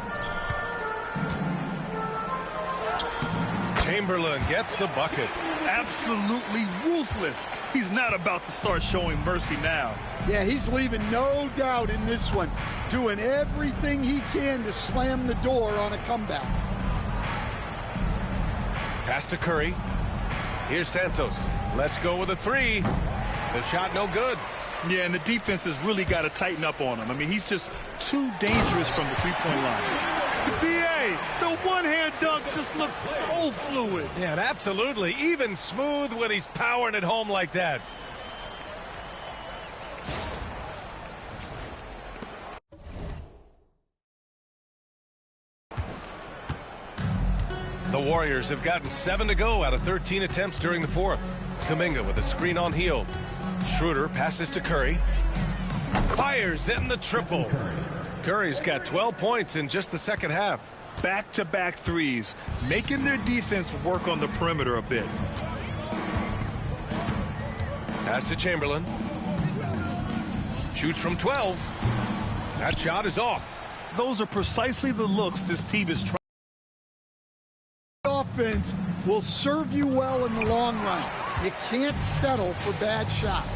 Chamberlain gets the bucket. Absolutely ruthless. He's not about to start showing mercy now. Yeah, he's leaving no doubt in this one. Doing everything he can to slam the door on a comeback. Pass to Curry. Here's Santos. Let's go with a 3. The shot no good. Yeah, and the defense has really got to tighten up on him. I mean, he's just too dangerous from the three-point line. B.A., the one-hand dunk just looks so fluid. Yeah, and absolutely. Even smooth when he's powering it home like that. The Warriors have gotten 7 to go out of 13 attempts during the 4th. Kuminga with a screen on Hield. Schroeder passes to Curry. Fires in the triple. Curry's got 12 points in just the second half. Back-to-back threes, making their defense work on the perimeter a bit. Pass to Chamberlain. Shoots from 12. That shot is off. Those are precisely the looks this team is trying. Offense will serve you well in the long run. You can't settle for bad shots.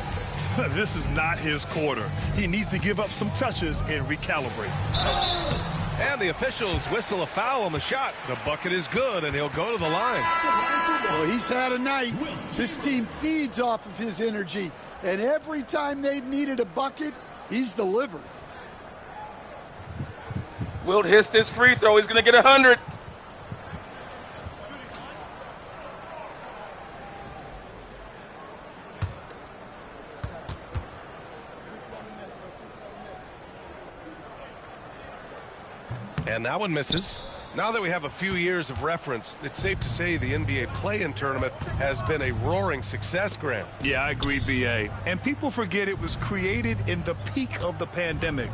This is not his quarter. He needs to give up some touches and recalibrate. And the officials whistle a foul on the shot. The bucket is good, and he'll go to the line. Well, he's had a night. This team feeds off of his energy, and every time they've needed a bucket, he's delivered. Wilt hits this free throw. He's going to get 100. And that one misses. Now that we have a few years of reference, it's safe to say the NBA play-in tournament has been a roaring success, Grant. Yeah, I agree, B.A. And people forget it was created in the peak of the pandemic.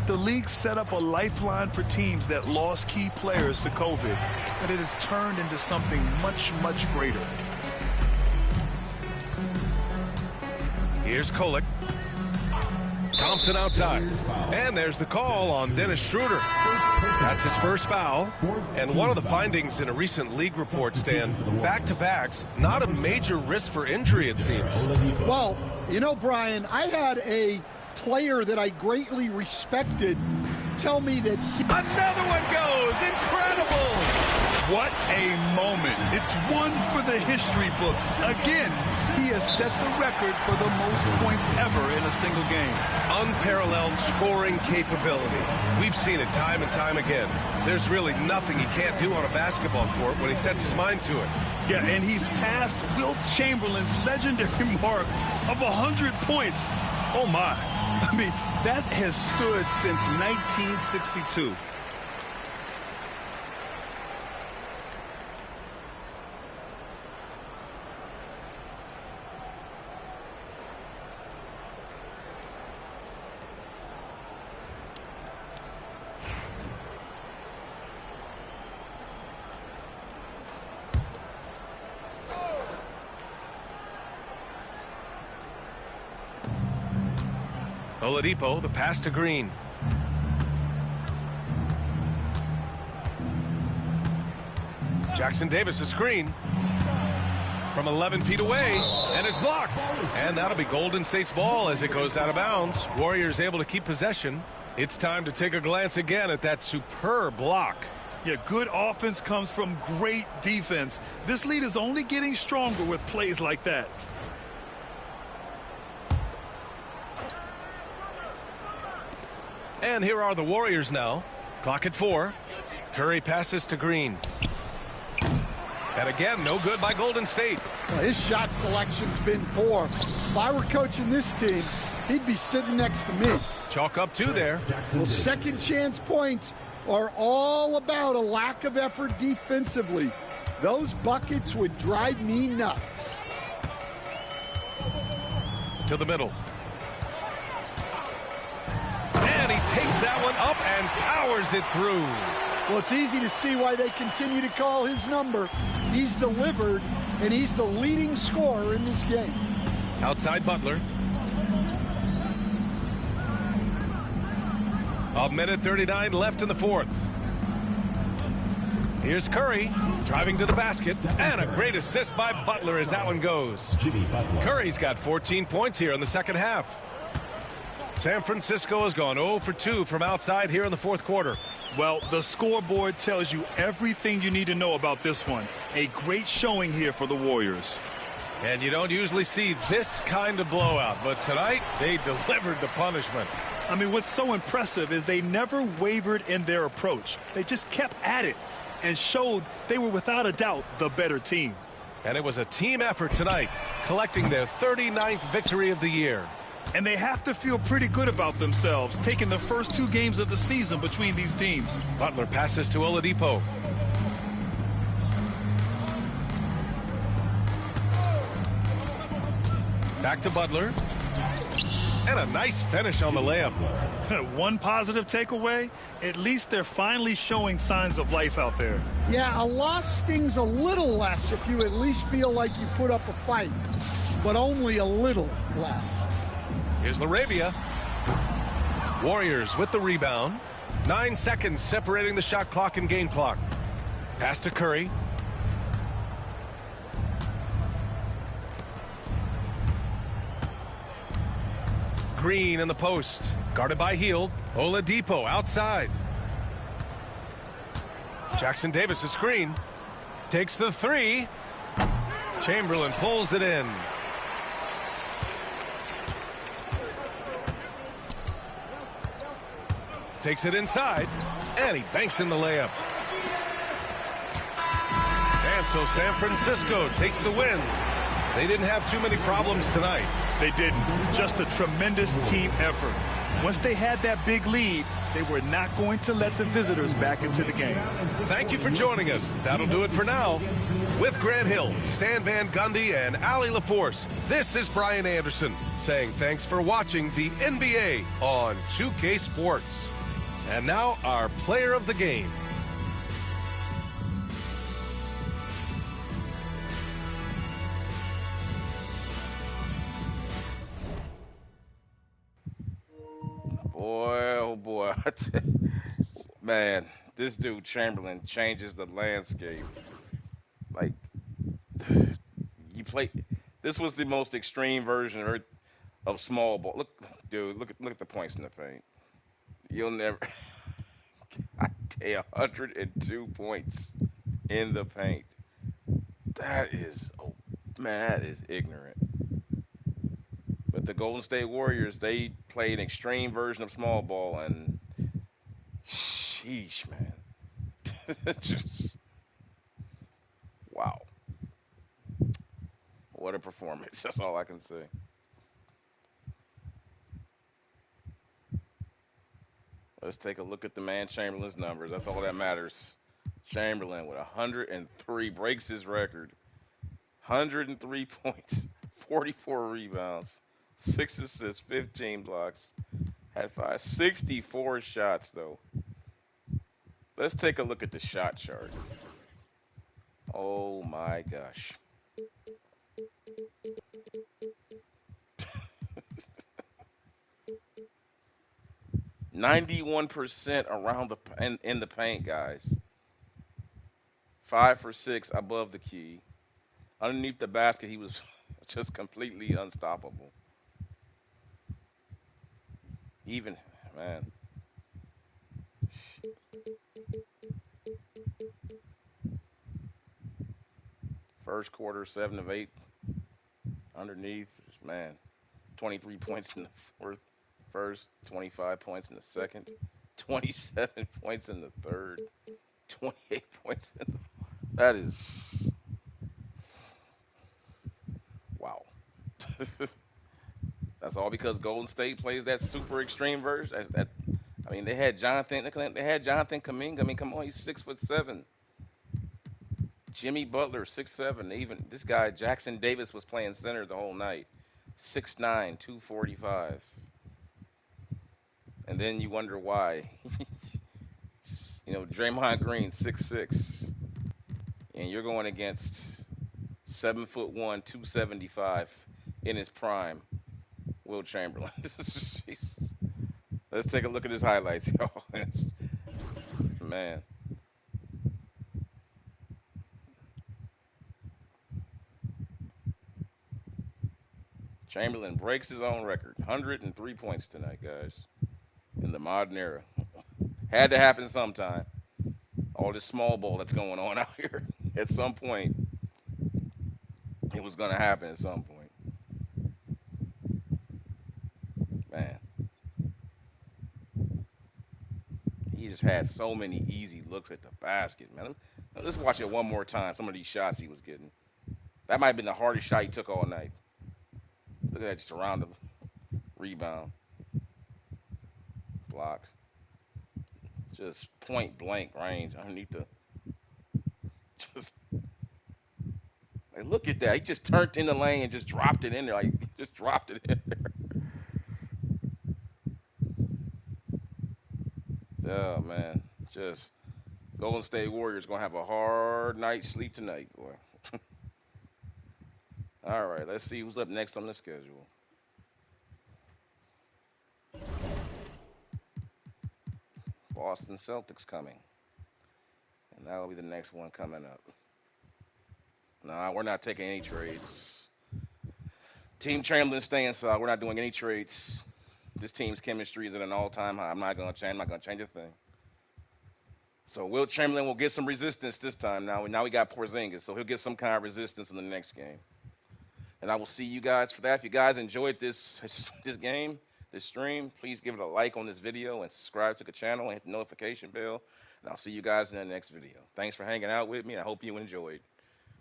The league set up a lifeline for teams that lost key players to COVID, but it has turned into something much, much greater. Here's Kolek. Thompson outside. And there's the call on Dennis Schroeder. That's his first foul. And one of the findings in a recent league report, Stan, back-to-backs, not a major risk for injury, it seems. Well, you know, Brian, I had a player that I greatly respected tell me that Another one goes! Incredible! What a moment. It's one for the history books. Again, he has set the record for the most points ever in a single game. Unparalleled scoring capability. We've seen it time and time again. There's really nothing he can't do on a basketball court when he sets his mind to it. Yeah, and he's passed Wilt Chamberlain's legendary mark of 100 points. Oh, my. I mean, that has stood since 1962. Oladipo, the pass to Green. Jackson Davis, a screen from 11 feet away, and is blocked. And that'll be Golden State's ball as it goes out of bounds. Warriors able to keep possession. It's time to take a glance again at that superb block. Yeah, good offense comes from great defense. This lead is only getting stronger with plays like that. And here are the Warriors now. Clock at 4. Curry passes to Green. And again, no good by Golden State. Well, his shot selection's been poor. If I were coaching this team, he'd be sitting next to me. Chalk up 2 there. Well, second chance points are all about a lack of effort defensively. Those buckets would drive me nuts. To the middle. And he takes that one up and powers it through. Well, it's easy to see why they continue to call his number. He's delivered, and he's the leading scorer in this game. Outside Butler. A minute 39 left in the fourth. Here's Curry driving to the basket, and a great assist by Butler as that one goes. Curry's got 14 points here in the second half. San Francisco has gone 0 for 2 from outside here in the fourth quarter. Well, the scoreboard tells you everything you need to know about this one. A great showing here for the Warriors. And you don't usually see this kind of blowout, but tonight they delivered the punishment. I mean, what's so impressive is they never wavered in their approach. They just kept at it and showed they were without a doubt the better team. And it was a team effort tonight, collecting their 39th victory of the year. And they have to feel pretty good about themselves, taking the first 2 games of the season between these teams. Butler passes to Oladipo. Back to Butler. And a nice finish on the layup. One positive takeaway, at least they're finally showing signs of life out there. Yeah, a loss stings a little less if you at least feel like you put up a fight, but only a little less. Here's Laravia. Warriors with the rebound. 9 seconds separating the shot clock and game clock. Pass to Curry. Green in the post. Guarded by Hield. Oladipo outside. Jackson Davis a screen. Takes the 3. Chamberlain pulls it in. Takes it inside, and he banks in the layup. And so San Francisco takes the win. They didn't have too many problems tonight. They didn't. Just a tremendous team effort. Once they had that big lead, they were not going to let the visitors back into the game. Thank you for joining us. That'll do it for now. With Grant Hill, Stan Van Gundy, and Allie LaForce, this is Brian Anderson saying thanks for watching the NBA on 2K Sports. And now our player of the game. Man, this dude Chamberlain changes the landscape. Like you play. This was the most extreme version of small ball. Look, dude, look at the points in the paint. You'll never. I tell you, 102 points in the paint. That is, oh man, that is ignorant. But the Golden State Warriors, they play an extreme version of small ball, and sheesh, man, just wow, what a performance. That's all I can say. Let's take a look at the man Chamberlain's numbers. That's all that matters. Chamberlain with 103 breaks his record. 103 points, 44 rebounds, 6 assists, 15 blocks. Had 64 shots though. Let's take a look at the shot chart. Oh my gosh. 91% around in the paint, guys. 5 for 6 above the key. Underneath the basket, he was just completely unstoppable. Even, man. First quarter, 7 of 8. Underneath, man. 23 points in the first, 25 points in the second, 27 points in the third, 28 points in the. That is. Wow. That's all because Golden State plays that super extreme version. I mean, they had Jonathan. They had Jonathan Kuminga. I mean, come on, he's 6'7". Jimmy Butler, 6'7". Even this guy Jackson Davis was playing center the whole night, 6'9", 245. And then you wonder why. Draymond Green, 6'6", and you're going against 7'1", 275 in his prime, Wilt Chamberlain. Let's take a look at his highlights, y'all. Man. Chamberlain breaks his own record. 103 points tonight, guys. In the modern era. Had to happen sometime. All this small ball that's going on out here. At some point, it was going to happen at some point. Man. He just had so many easy looks at the basket, man. Let's watch it one more time. Some of these shots he was getting. That might have been the hardest shot he took all night. Look at that, just around the rebound. Blocks. Just point blank range underneath the. Just. Like, look at that. He just turned in the lane and just dropped it in there. Like, just dropped it in there. Oh, man. Just. Golden State Warriors going to have a hard night's sleep tonight, boy. All right, let's see who's up next on the schedule. Boston Celtics coming. And that'll be the next one coming up. Nah, we're not taking any trades. Team Chamberlain staying inside. We're not doing any trades. This team's chemistry is at an all-time high. I'm not going to change a thing. So Wilt Chamberlain will get some resistance this time. Now we got Porzingis, so he'll get some kind of resistance in the next game. And I will see you guys for that. If you guys enjoyed this game, this stream, please give it a like on this video and subscribe to the channel and hit the notification bell. And I'll see you guys in the next video. Thanks for hanging out with me. I hope you enjoyed.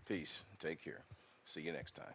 Peace. Take care. See you next time.